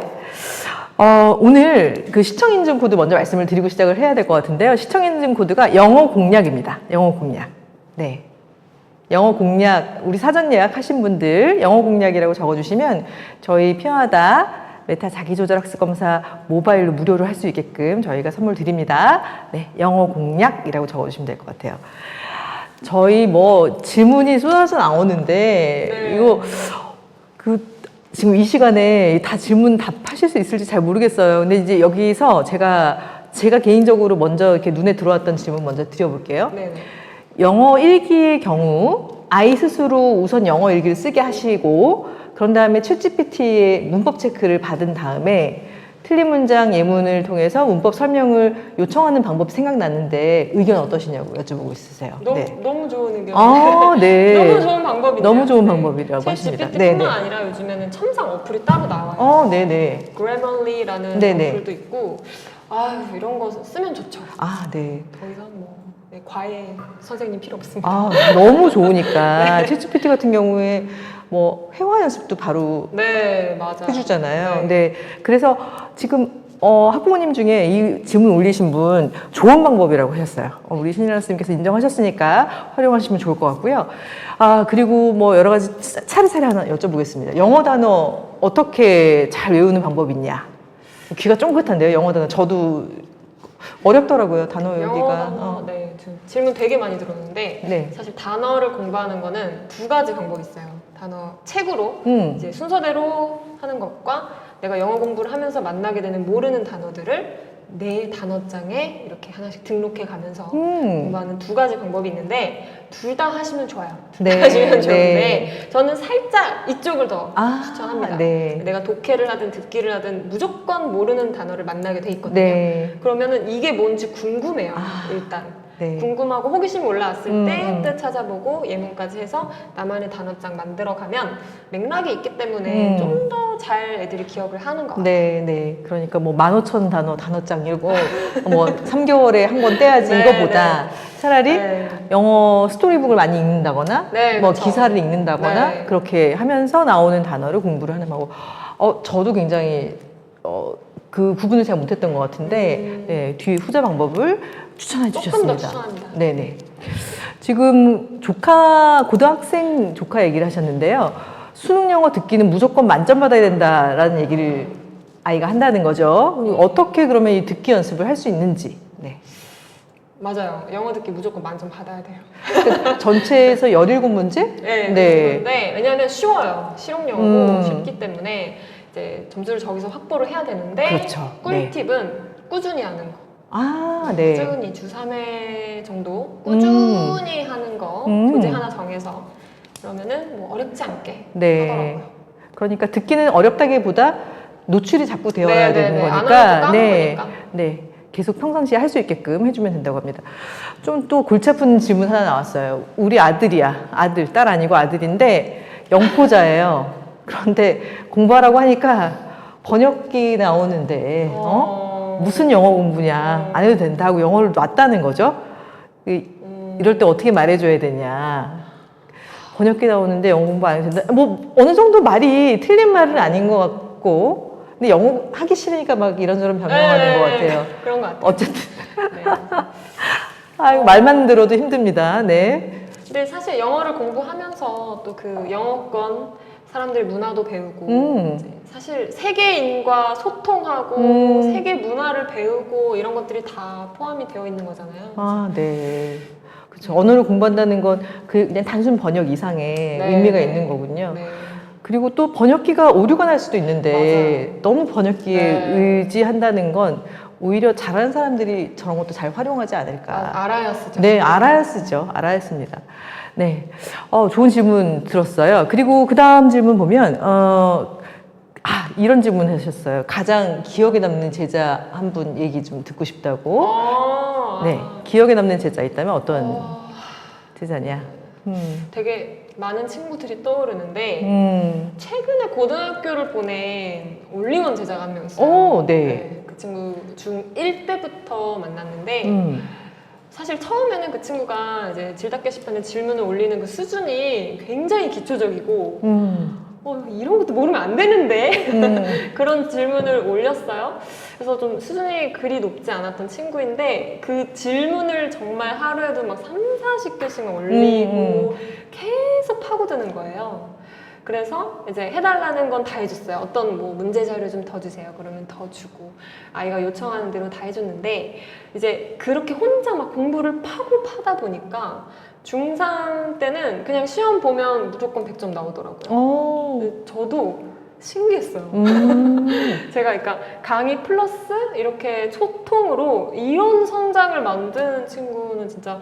오늘 그 시청인증 코드 먼저 말씀을 드리고 시작을 해야 될 것 같은데요. 시청인증 코드가 영어 공략입니다. 영어 공략. 네. 영어 공략, 우리 사전 예약하신 분들 영어 공략이라고 적어주시면 저희 피어나다 메타 자기조절학습 검사 모바일로 무료로 할 수 있게끔 저희가 선물 드립니다. 네, 영어 공략이라고 적어주시면 될 것 같아요. 저희 뭐 질문이 쏟아져 나오는데 네. 이거 지금 이 시간에 다 질문 답하실 수 있을지 잘 모르겠어요. 근데 이제 여기서 제가 개인적으로 먼저 이렇게 눈에 들어왔던 질문 먼저 드려볼게요. 네. 영어 일기의 경우 아이 스스로 우선 영어 일기를 쓰게 하시고 그런 다음에 챗GPT의 문법 체크를 받은 다음에 틀린 문장 예문을 통해서 문법 설명을 요청하는 방법이 생각났는데 의견 어떠시냐고 여쭤보고 있으세요. 너무 좋은 의견. 아, 네. 너무 좋은 방법이네요. 너무 좋은 방법이라고 하십니다. GPT뿐만 아니라 요즘에는 첨상 어플이 따로 나와요. 네네. Grammarly라는 네네. 어플도 있고, 아유 이런 거 쓰면 좋죠. 아, 네. 더 이상 뭐 과외 선생님 필요 없습니다. 아, 너무 좋으니까 챗GPT 같은 경우에 뭐 회화 연습도 바로 네, 맞아. 해주잖아요. 네. 그래서 지금 학부모님 중에 이 질문 올리신 분 좋은 방법이라고 하셨어요. 우리 신인아 선생님께서 인정하셨으니까 활용하시면 좋을 것 같고요. 아, 그리고 뭐 여러 가지 차례차례 하나 여쭤보겠습니다. 영어 단어 어떻게 잘 외우는 방법이 있냐? 귀가 쫑긋한데요, 영어 단어. 저도 어렵더라고요, 단어 외우기가. 영어 단어, 네, 질문 되게 많이 들었는데 네. 사실 단어를 공부하는 거는 두 가지 방법이 있어요. 단어 책으로 이제 순서대로 하는 것과 내가 영어 공부를 하면서 만나게 되는 모르는 단어들을 내 단어장에 이렇게 하나씩 등록해 가면서 공부하는 두 가지 방법이 있는데 둘 다 하시면 좋아요. 둘 다 네, 하시면 좋은데 네. 저는 살짝 이쪽을 더 추천합니다. 네. 내가 독해를 하든 듣기를 하든 무조건 모르는 단어를 만나게 돼 있거든요. 네. 그러면은 이게 뭔지 궁금해요. 일단. 네. 궁금하고 호기심이 올라왔을 때 뜻 찾아보고 예문까지 해서 나만의 단어장 만들어가면 맥락이 있기 때문에 좀 더 잘 애들이 기억을 하는 것 같아요. 네. 그러니까 뭐 15,000단어 단어장 읽고 뭐 3개월에 한 번 떼야지 네, 이거보다 차라리 네. 영어 영어 스토리북을 많이 읽는다거나 네, 뭐 그쵸. 기사를 읽는다거나 네. 그렇게 하면서 나오는 단어를 공부를 하는 방법. 저도 굉장히 그 구분을 잘 못했던 것 같은데 네, 뒤 후자 방법을 추천해 조금 주셨습니다. 더 추천합니다. 네네. 지금 고등학생 조카 얘기를 하셨는데요. 수능 영어 듣기는 무조건 만점 받아야 된다라는 얘기를 아이가 한다는 거죠. 어떻게 그러면 이 듣기 연습을 할 수 있는지. 네. 맞아요. 영어 듣기 무조건 만점 받아야 돼요. 그러니까 전체에서 17문제? 네. 그런데 왜냐하면 쉬워요. 실용 영어고 쉽기 때문에 이제 점수를 저기서 확보를 해야 되는데 그렇죠. 꿀팁은 꾸준히 하는 거. 네. 꾸준히 주 3회 정도 꾸준히 하는 거 교재 하나 정해서 그러면은 뭐 어렵지 않게 하더라고요. 그러니까 듣기는 어렵다기보다 노출이 자꾸 되어야 되는 안 거니까. 하면 또 까먹으니까. 네. 계속 평상시에 할 수 있게끔 해주면 된다고 합니다. 좀 또 골치 아픈 질문 하나 나왔어요. 우리 아들이야. 딸 아니고 아들인데 영포자예요. 그런데 공부하라고 하니까 번역기 나오는데 무슨 영어 공부냐 안 해도 된다고 영어를 놨다는 거죠. 이럴 때 어떻게 말해줘야 되냐. 번역기 나오는데 영어 공부 안 해도 된다. 뭐 어느 정도 말이 틀린 말은 아닌 것 같고 근데 영어 하기 싫으니까 막 이런저런 변명하는 것 같아요. 그런 것 같아요. 어쨌든 네. 말만 들어도 힘듭니다. 네. 근데 사실 영어를 공부하면서 또 그 영어권 사람들 문화도 배우고 이제 사실 세계인과 소통하고 세계 문화를 배우고 이런 것들이 다 포함이 되어 있는 거잖아요. 네. 그렇죠. 언어를 공부한다는 건 그냥 단순 번역 이상의 의미가 있는 거군요. 네. 그리고 또 번역기가 오류가 날 수도 있는데 맞아요. 너무 번역기에 의지한다는 건 오히려 잘하는 사람들이 저런 것도 잘 활용하지 않을까. 알아야 쓰죠. 네, 알아야 쓰죠. 알아야 씁니다. 네. 좋은 질문 들었어요. 그리고 그 다음 질문 보면, 이런 질문 하셨어요. 가장 기억에 남는 제자 한 분 얘기 좀 듣고 싶다고. 네. 기억에 남는 제자 있다면 어떤 제자냐? 되게 많은 친구들이 떠오르는데, 최근에 고등학교를 보낸 올림원 제자가 한 명 있어요. 네. 그 친구 중1 때부터 만났는데, 사실 처음에는 그 친구가 이제 질답 게시판에 질문을 올리는 그 수준이 굉장히 기초적이고 이런 것도 모르면 안 되는데 그런 질문을 올렸어요. 그래서 좀 수준이 그리 높지 않았던 친구인데 그 질문을 정말 하루에도 막 3, 40개씩만 올리고 계속 파고드는 거예요. 그래서 이제 해달라는 건 다 해줬어요. 어떤 뭐 문제 자료 좀 더 주세요. 그러면 더 주고 아이가 요청하는 대로 다 해줬는데 이제 그렇게 혼자 막 공부를 파고 파다 보니까 중3 때는 그냥 시험 보면 무조건 100점 나오더라고요. 오. 근데 저도 신기했어요. 제가 그러니까 강의 플러스 이렇게 소통으로 이런 성장을 만드는 친구는 진짜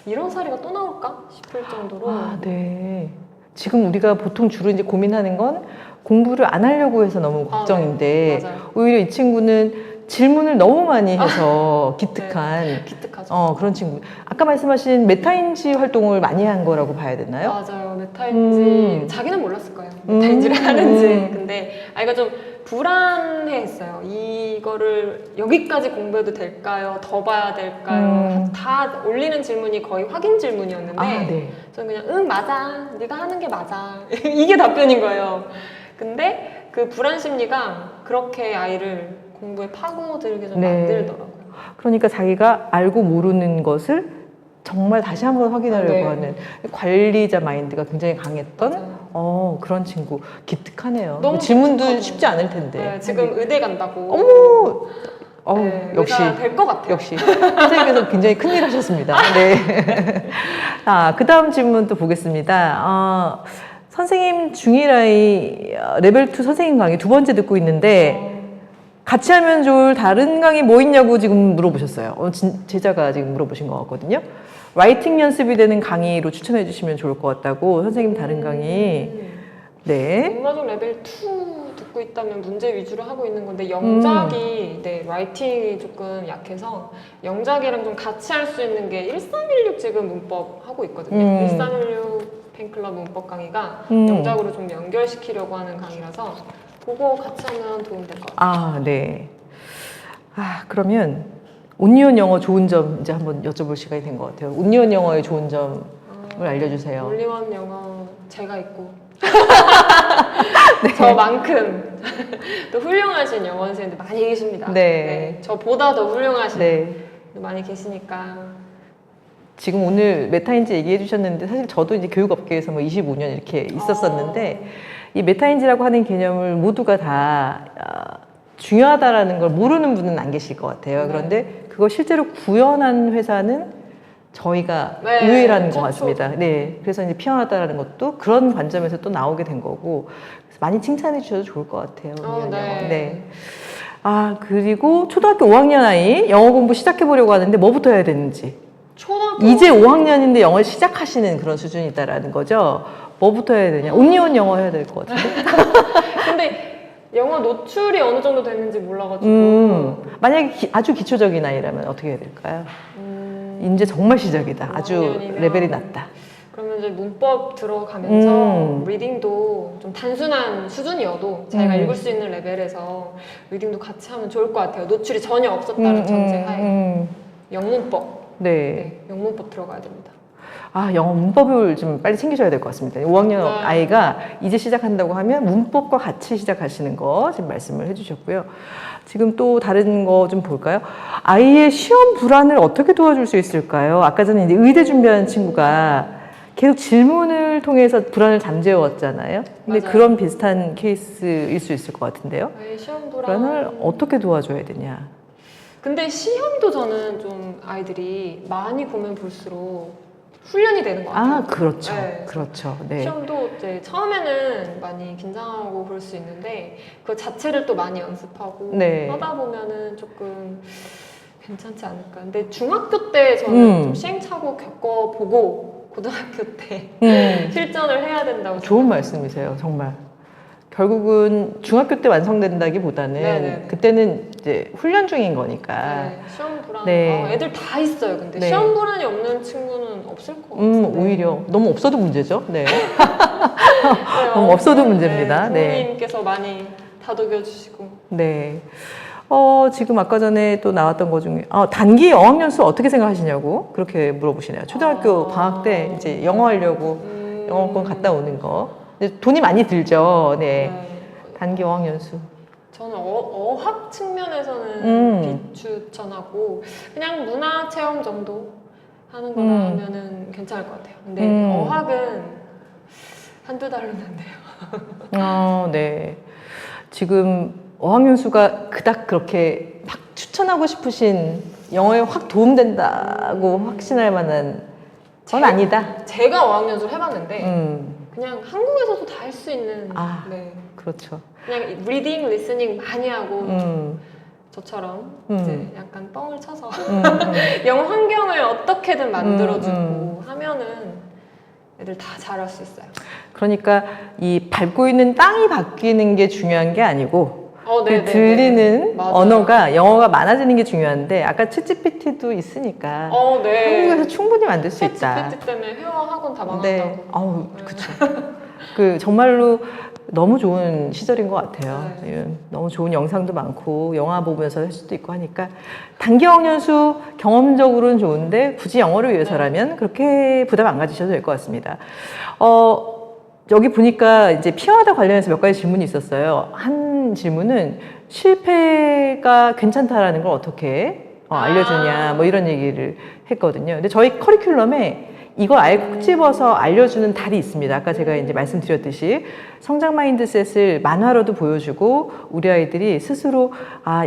이런 사례가 또 나올까 싶을 정도로. 아, 네. 지금 우리가 보통 주로 이제 고민하는 건 공부를 안 하려고 해서 너무 걱정인데 네, 맞아요. 오히려 이 친구는 질문을 너무 많이 해서 기특한 기특하죠. 그런 친구. 아까 말씀하신 메타인지 활동을 많이 한 거라고 봐야 되나요? 맞아요. 메타인지 자기는 몰랐을 거예요. 메타인지를 하는지. 근데 아이가 좀 불안해했어요. 이거를 여기까지 공부해도 될까요? 더 봐야 될까요? 다 올리는 질문이 거의 확인 질문이었는데 아, 네. 저는 그냥 응 맞아. 네가 하는 게 맞아. 이게 답변인 거예요. 근데 그 불안 심리가 그렇게 아이를 공부에 파고들게 좀 네. 만들더라고요. 그러니까 자기가 알고 모르는 것을 정말 다시 한번 확인하려고 네. 하는 관리자 마인드가 굉장히 강했던 맞아요. 그런 친구. 기특하네요. 너무 질문도 기특하죠. 쉽지 않을 텐데. 네, 지금 의대 간다고. 어머! 네, 역시. 될 것 같아요. 역시. 선생님께서 굉장히 큰일 하셨습니다. 네. 그 다음 질문 또 보겠습니다. 선생님 중1아이 레벨 2 선생님 강의 두 번째 듣고 있는데 같이 하면 좋을 다른 강의 뭐 있냐고 지금 물어보셨어요. 제자가 지금 물어보신 것 같거든요. 라이팅 연습이 되는 강의로 추천해 주시면 좋을 것 같다고 선생님 다른 강의. 네. 문과적 레벨 2 듣고 있다면 문제 위주로 하고 있는 건데 영작이 네, 라이팅이 조금 약해서 영작이랑 좀 같이 할 수 있는 게 1316 지금 문법 하고 있거든요. 1316 팬클럽 문법 강의가 영작으로 좀 연결시키려고 하는 강의라서 그거 같이 하면 도움 될 것 같아요. 아, 네. 그러면 온리온 영어 좋은 점 이제 한번 여쭤볼 시간이 된 것 같아요. 온리온 영어의 좋은 점을 알려주세요. 온리원 영어 제가 있고 저만큼 또 훌륭하신 영어 선생님들 많이 계십니다. 네. 저보다 더 훌륭하신 네. 많이 계시니까. 지금 오늘 메타인지 얘기해 주셨는데 사실 저도 이제 교육업계에서 뭐 25년 이렇게 있었었는데 이 메타인지라고 하는 개념을 모두가 다 중요하다라는 걸 모르는 분은 안 계실 것 같아요. 그런데 그걸 실제로 구현한 회사는 저희가 유일한 것 같습니다. 네, 그래서 이제 피어나다라는 것도 그런 관점에서 또 나오게 된 거고 그래서 많이 칭찬해 주셔도 좋을 것 같아요. 네. 그리고 초등학교 5학년 아이 영어 공부 시작해 보려고 하는데 뭐부터 해야 되는지. 이제 5학년인데 영어를 시작하시는 그런 수준이다라는 거죠. 뭐부터 해야 되냐? 온리온 영어 해야 될 것 같은데. 근데 영어 노출이 어느 정도 되는지 몰라가지고. 만약에 아주 기초적인 아이라면 어떻게 해야 될까요? 이제 정말 시작이다. 아주 레벨이 낮다. 그러면 이제 문법 들어가면서 리딩도 좀 단순한 수준이어도 자기가 읽을 수 있는 레벨에서 리딩도 같이 하면 좋을 것 같아요. 노출이 전혀 없었다는 전제하에. 영문법. 네, 영문법 들어가야 됩니다. 영어 문법을 좀 빨리 챙기셔야 될 것 같습니다. 5학년 아이가 이제 시작한다고 하면 문법과 같이 시작하시는 거 지금 말씀을 해주셨고요. 지금 또 다른 거 좀 볼까요? 아이의 시험 불안을 어떻게 도와줄 수 있을까요? 아까 전에 이제 의대 준비하는 친구가 계속 질문을 통해서 불안을 잠재웠잖아요. 근데 맞아요. 그런 비슷한 케이스일 수 있을 것 같은데요. 시험 불안을 어떻게 도와줘야 되냐? 근데 시험도 저는 좀 아이들이 많이 보면 볼수록 훈련이 되는 것 같아요. 그렇죠. 네. 그렇죠. 네. 시험도 이제 처음에는 많이 긴장하고 볼 수 있는데 그 자체를 또 많이 연습하고 하다 보면은 조금 괜찮지 않을까. 근데 중학교 때 저는 좀 시행착오 겪어보고 고등학교 때 실전을 해야 된다고. 좋은 말씀이세요, 정말. 결국은 중학교 때 완성된다기보다는 그때는 이제 훈련 중인 거니까. 시험 불안. 애들 다 있어요. 근데 시험 불안이 없는 친구는 없을 것 같은데. 오히려 너무 없어도 문제죠. 네. 너무 없어도 문제입니다. 부모님께서 많이 다독여 주시고. 네. 지금 아까 전에 또 나왔던 것 중에 단기 어학연 수 어떻게 생각하시냐고 그렇게 물어보시네요. 초등학교 방학 때 이제 영어 하려고 영어권 갔다 오는 거. 근데 돈이 많이 들죠. 네. 단기 어학연수. 저는 어학 측면에서는 비추천하고 그냥 문화 체험 정도 하는 거다 하면은 괜찮을 것 같아요. 근데 어학은 한두 달로는 안 돼요. 네. 지금 어학연수가 그닥 그렇게 막 추천하고 싶으신 영어에 확 도움된다고 확신할 만한 건 아니다. 제가 어학연수를 해봤는데 음. 그냥 한국에서도 다 할 수 있는 네. 그렇죠. 그냥 리딩, 리스닝 많이 하고 저처럼 음. 이제 약간 뻥을 쳐서 영어 환경을 어떻게든 만들어주고 하면은 애들 다 잘할 수 있어요. 그러니까 이 밟고 있는 땅이 바뀌는 게 중요한 게 아니고 네네네. 들리는 맞아요. 언어가 영어가 많아지는 게 중요한데 아까 챗GPT도 있으니까 네. 한국에서 충분히 만들 수 있다. 챗GPT 때문에 회화 학원 다 망한다고. 네. 그렇죠. 그 정말로 너무 좋은 시절인 것 같아요. 네. 예, 너무 좋은 영상도 많고 영화 보면서 할 수도 있고 하니까 단기 어학연수 경험적으로는 좋은데 굳이 영어를 위해서라면 그렇게 부담 안 가지셔도 될 것 같습니다. 여기 보니까 이제 피어하다 관련해서 몇 가지 질문이 있었어요. 한 질문은 실패가 괜찮다라는 걸 어떻게 알려주냐 뭐 이런 얘기를 했거든요. 근데 저희 커리큘럼에 이걸 아예 콕 집어서 알려주는 달이 있습니다. 아까 제가 이제 말씀드렸듯이 성장 마인드셋을 만화로도 보여주고 우리 아이들이 스스로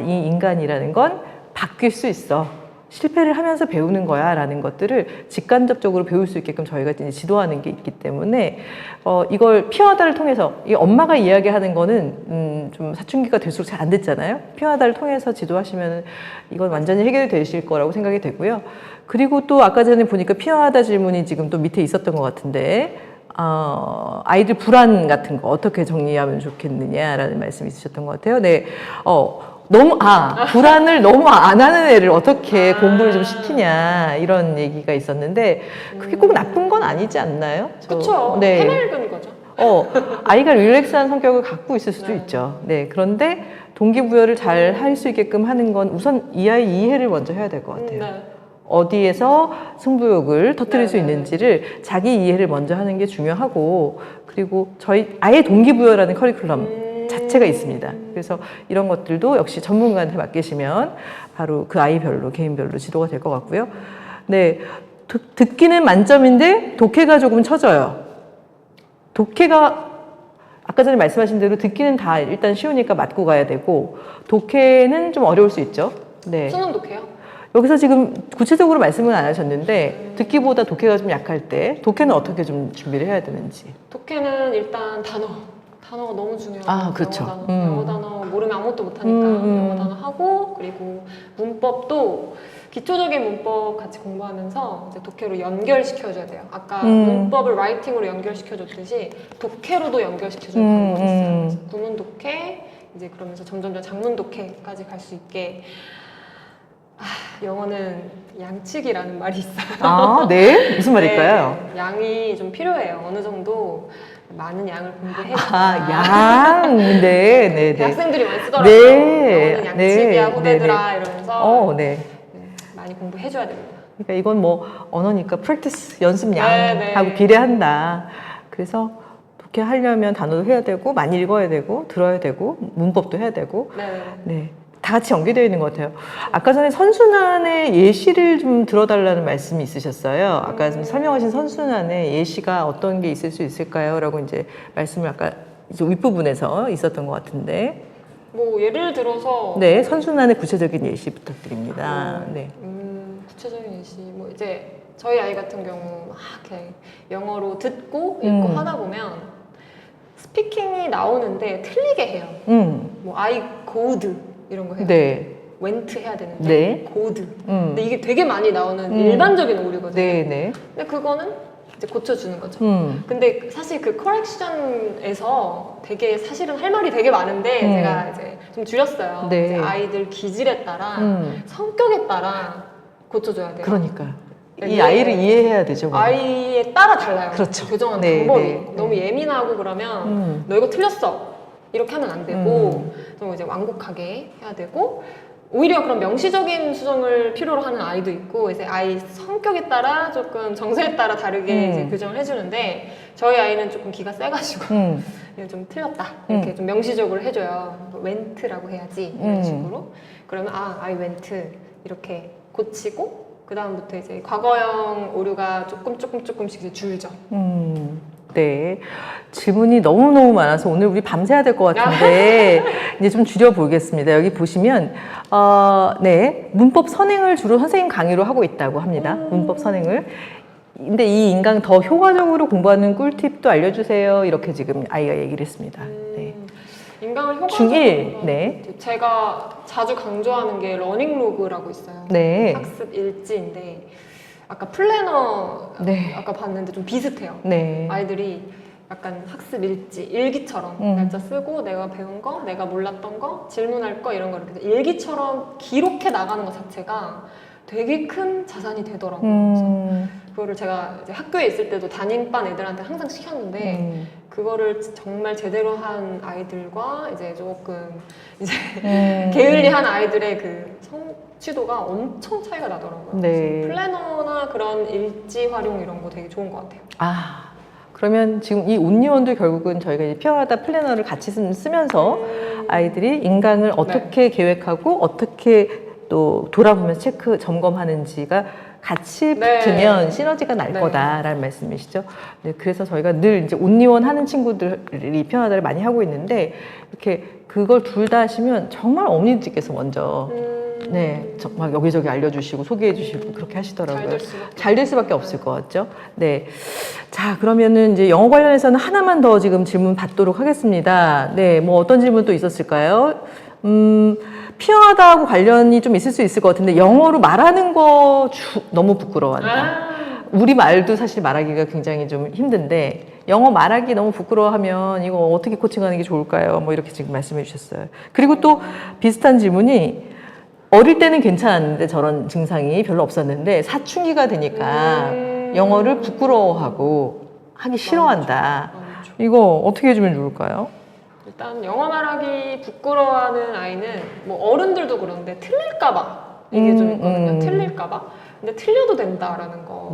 이 인간이라는 건 바뀔 수 있어. 실패를 하면서 배우는 거야 라는 것들을 직간접적으로 배울 수 있게끔 저희가 이제 지도하는 게 있기 때문에 이걸 피어하다를 통해서 이 엄마가 이야기하는 거는 좀 사춘기가 될수록 잘 안 됐잖아요. 피어하다를 통해서 지도하시면 이건 완전히 해결되실 거라고 생각이 되고요. 그리고 또 아까 전에 보니까 피어하다 질문이 지금 또 밑에 있었던 것 같은데 아이들 불안 같은 거 어떻게 정리하면 좋겠느냐라는 말씀이 있으셨던 것 같아요. 네. 불안을 너무 안 하는 애를 어떻게 공부를 좀 시키냐 이런 얘기가 있었는데 그게 꼭 나쁜 건 아니지 않나요? 그렇죠. 네. 해맑은 거죠. 아이가 릴렉스한 성격을 갖고 있을 수도 있죠. 네. 그런데 동기부여를 잘 할 수 있게끔 하는 건 우선 이 아이 이해를 먼저 해야 될 것 같아요. 네. 어디에서 승부욕을 터뜨릴 수 네. 있는지를 자기 이해를 먼저 하는 게 중요하고 그리고 저희 아예 동기부여라는 커리큘럼 자체가 있습니다. 그래서 이런 것들도 역시 전문가한테 맡기시면 바로 그 아이별로 개인별로 지도가 될 것 같고요. 네, 듣기는 만점인데 독해가 조금 처져요. 독해가 아까 전에 말씀하신 대로 듣기는 다 일단 쉬우니까 맞고 가야 되고 독해는 좀 어려울 수 있죠. 네. 수능 독해요? 여기서 지금 구체적으로 말씀은 안 하셨는데 듣기보다 독해가 좀 약할 때 독해는 어떻게 좀 준비를 해야 되는지. 독해는 일단 단어가 너무 중요해요. 그렇죠. 영어 단어 모르면 아무것도 못하니까 영어 단어 하고 그리고 문법도 기초적인 문법 같이 공부하면서 이제 독해로 연결시켜줘야 돼요. 아까 문법을 라이팅으로 연결시켜줬듯이 독해로도 연결시켜주는 방법이 있어요. 그래서 구문 독해 이제 그러면서 점점 장문 독해까지 갈 수 있게. 영어는 양측이라는 말이 있어요. 네? 무슨 말일까요? 네, 양이 좀 필요해요. 어느 정도 많은 양을 공부해야. 네. 대학생들이 많이 쓰더라고요. 네. 영어는 양측이야, 후배들아 이러면서 네. 많이 공부해줘야 됩니다. 그러니까 이건 뭐 언어니까 프랙티스 연습량하고 네. 비례한다. 그래서 독해 하려면 단어도 해야 되고 많이 읽어야 되고 들어야 되고 문법도 해야 되고 네. 다 같이 연계되어 있는 것 같아요. 아까 전에 선순환의 예시를 좀 들어달라는 말씀이 있으셨어요. 아까 좀 설명하신 선순환의 예시가 어떤 게 있을 수 있을까요? 라고 이제 말씀을 아까 이제 윗부분에서 있었던 것 같은데. 뭐 예를 들어서 네, 선순환의 구체적인 예시 부탁드립니다. 네. 구체적인 예시 뭐 이제 저희 아이 같은 경우 막 이렇게 영어로 듣고 읽고 하다 보면 스피킹이 나오는데 틀리게 해요. 뭐 I go'd 이런 거 해요. 네. went 해야 되는데 네. go'd. 근데 이게 되게 많이 나오는 일반적인 오류거든요. 네. 근데 그거는 이제 고쳐주는 거죠. 근데 사실 그 커렉션에서 되게 사실은 할 말이 되게 많은데 제가 이제 좀 줄였어요. 네. 이제 아이들 기질에 따라 성격에 따라 고쳐줘야 돼요. 그러니까 이 예. 아이를 이해해야 되죠. 뭐. 아이에 따라 달라요. 그렇죠. 교정하는 네, 방법이. 네. 너무 예민하고 그러면 너 이거 틀렸어. 이렇게 하면 안 되고 좀 이제 완곡하게 해야 되고 오히려 그런 명시적인 수정을 필요로 하는 아이도 있고 이제 아이 성격에 따라 조금 정서에 따라 다르게 이제 교정을 해주는데 저희 아이는 조금 기가 세가지고 이거 좀 틀렸다 이렇게 좀 명시적으로 해줘요. went라고 해야지 이런 식으로. 그러면 I went 이렇게 고치고 그 다음부터 이제 과거형 오류가 조금씩 이제 줄죠. 네. 질문이 너무너무 많아서 오늘 우리 밤새야 될 것 같은데 이제 좀 줄여보겠습니다. 여기 보시면 네, 문법 선행을 주로 선생님 강의로 하고 있다고 합니다. 문법 선행을. 근데 이 인강 더 효과적으로 공부하는 꿀팁도 알려주세요. 이렇게 지금 아이가 얘기를 했습니다. 네. 인강을 효과적으로 중1, 네. 제가 자주 강조하는 게 러닝 로그라고 있어요. 네. 학습 일지인데 아까 플래너 네. 아까 봤는데 좀 비슷해요. 네. 아이들이 약간 학습 일지, 일기처럼 날짜 쓰고 내가 배운 거, 내가 몰랐던 거, 질문할 거 이런 거 이렇게 일기처럼 기록해 나가는 것 자체가 되게 큰 자산이 되더라고요. 그래서 그거를 제가 이제 학교에 있을 때도 담임반 애들한테 항상 시켰는데 그거를 정말 제대로 한 아이들과 이제 조금 이제 게을리한 아이들의 그 성취도가 엄청 차이가 나더라고요. 네. 플래너나 그런 일지 활용 이런 거 되게 좋은 것 같아요. 아, 그러면 지금 이 온리원도 결국은 저희가 이제 피어하다 플래너를 같이 쓰면서 아이들이 인강을 어떻게 계획하고 어떻게 또 돌아보면서 점검하는지가 같이 붙으면 시너지가 날 거다라는 말씀이시죠. 네, 그래서 저희가 늘 이제 온리원 하는 친구들이 피어나다를 많이 하고 있는데 이렇게 그걸 둘 다 하시면 정말 어머니들께서 먼저 네, 막 여기저기 알려주시고 소개해주시고 그렇게 하시더라고요. 잘 될 수밖에 없을 것 같죠. 네, 자 그러면은 이제 영어 관련해서는 하나만 더 지금 질문 받도록 하겠습니다. 네, 뭐 어떤 질문 또 있었을까요? 피어하다하고 관련이 좀 있을 수 있을 것 같은데 영어로 말하는 거 너무 부끄러워한다. 우리 말도 사실 말하기가 굉장히 좀 힘든데 영어 말하기 너무 부끄러워하면 이거 어떻게 코칭하는 게 좋을까요? 뭐 이렇게 지금 말씀해 주셨어요. 그리고 또 비슷한 질문이 어릴 때는 괜찮았는데 저런 증상이 별로 없었는데 사춘기가 되니까 영어를 부끄러워하고 하기 싫어한다. 이거 어떻게 해주면 좋을까요? 일단 영어 말하기 부끄러워하는 아이는 뭐 어른들도 그런데 틀릴까봐 이게 좀 있거든요. 틀릴까봐. 근데 틀려도 된다라는 거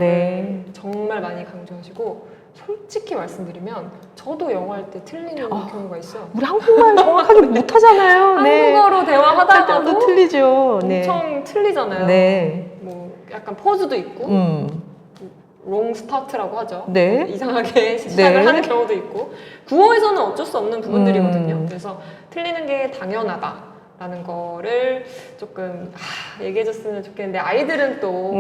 정말 많이 강조하시고 솔직히 말씀드리면 저도 영어할 때 틀리는 경우가 있어요. 우리 한국말 정확하게 못하잖아요. 한국어로 대화하다가도 틀리죠. 엄청 틀리잖아요. 네. 뭐 약간 포즈도 있고 롱 스타트라고 하죠. 네. 이상하게 시작을 하는 경우도 있고 구어에서는 어쩔 수 없는 부분들이거든요. 그래서 틀리는 게 당연하다라는 거를 조금 얘기해줬으면 좋겠는데 아이들은 또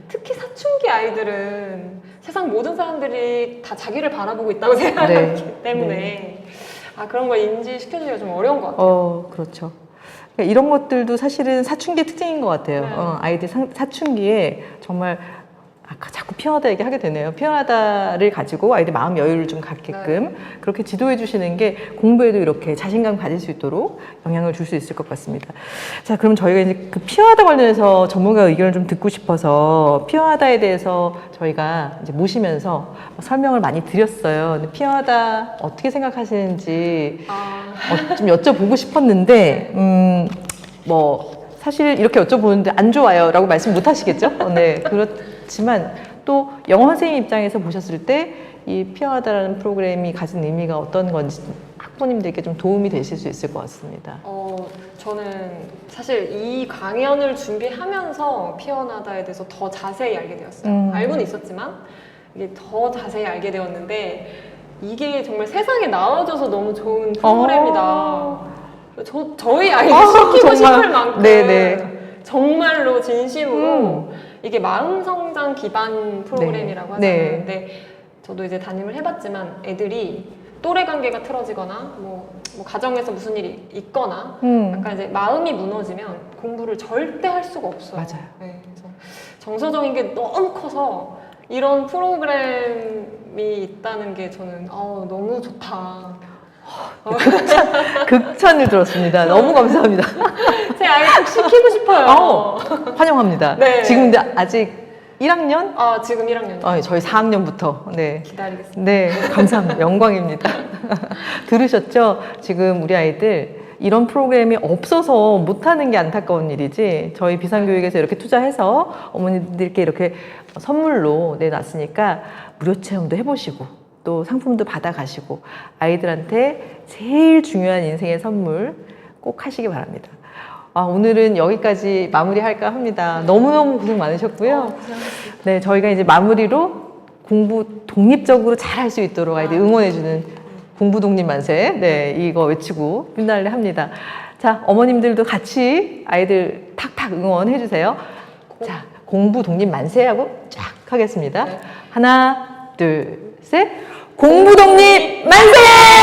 특히 사춘기 아이들은 세상 모든 사람들이 다 자기를 바라보고 있다고 생각하기 때문에 그런 걸 인지시켜주기가 좀 어려운 것 같아요. 그렇죠. 그러니까 이런 것들도 사실은 사춘기의 특징인 것 같아요. 아이들 사춘기에 정말 자꾸 피어나다 얘기하게 되네요. 피어나다를 가지고 아이들 마음 여유를 좀 갖게끔 그렇게 지도해 주시는 게 공부에도 이렇게 자신감 가질 수 있도록 영향을 줄 수 있을 것 같습니다. 자, 그럼 저희가 이제 그 피어나다 관련해서 전문가 의견을 좀 듣고 싶어서 피어나다에 대해서 저희가 이제 모시면서 설명을 많이 드렸어요. 근데 피어나다 어떻게 생각하시는지 좀 여쭤보고 싶었는데 뭐 사실 이렇게 여쭤보는데 안 좋아요 라고 말씀 못 하시겠죠? 네, 그렇지만 또 영어 선생님 입장에서 보셨을 때 이 피어하다라는 프로그램이 가진 의미가 어떤 건지 학부모님들께 좀 도움이 되실 수 있을 것 같습니다. 저는 사실 이 강연을 준비하면서 피어나다에 대해서 더 자세히 알게 되었어요. 알고는 있었지만 이게 더 자세히 알게 되었는데 이게 정말 세상에 나와줘서 너무 좋은 프로그램이다. 저희 아이를 시키고 싶을 만큼 정말로 진심으로 이게 마음성장 기반 프로그램이라고 하잖아요. 근데 저도 이제 담임을 해봤지만 애들이 또래 관계가 틀어지거나 뭐 가정에서 무슨 일이 있거나 약간 이제 마음이 무너지면 공부를 절대 할 수가 없어요. 맞아요. 네, 그래서 정서적인 게 너무 커서 이런 프로그램이 있다는 게 저는 너무 좋다. 극찬을 들었습니다. 너무 감사합니다. 제 아이 꼭 시키고 싶어요. 환영합니다. 지금 근데 아직 1학년? 지금 1학년. 저희 4학년부터. 기다리겠습니다. 네, 감사합니다. 영광입니다. 들으셨죠? 지금 우리 아이들 이런 프로그램이 없어서 못하는 게 안타까운 일이지 저희 비상교육에서 이렇게 투자해서 어머니들께 이렇게 선물로 내놨으니까 무료 체험도 해보시고 또 상품도 받아가시고 아이들한테 제일 중요한 인생의 선물 꼭 하시기 바랍니다. 오늘은 여기까지 마무리할까 합니다. 너무너무 고생 많으셨고요. 네, 저희가 이제 마무리로 공부 독립적으로 잘 할 수 있도록 아이들 응원해주는 공부 독립 만세. 네, 이거 외치고 윷날래 합니다. 자, 어머님들도 같이 아이들 탁탁 응원해주세요. 자, 공부 독립 만세하고 쫙 하겠습니다. 하나, 둘, 셋. 공부 독립 만세!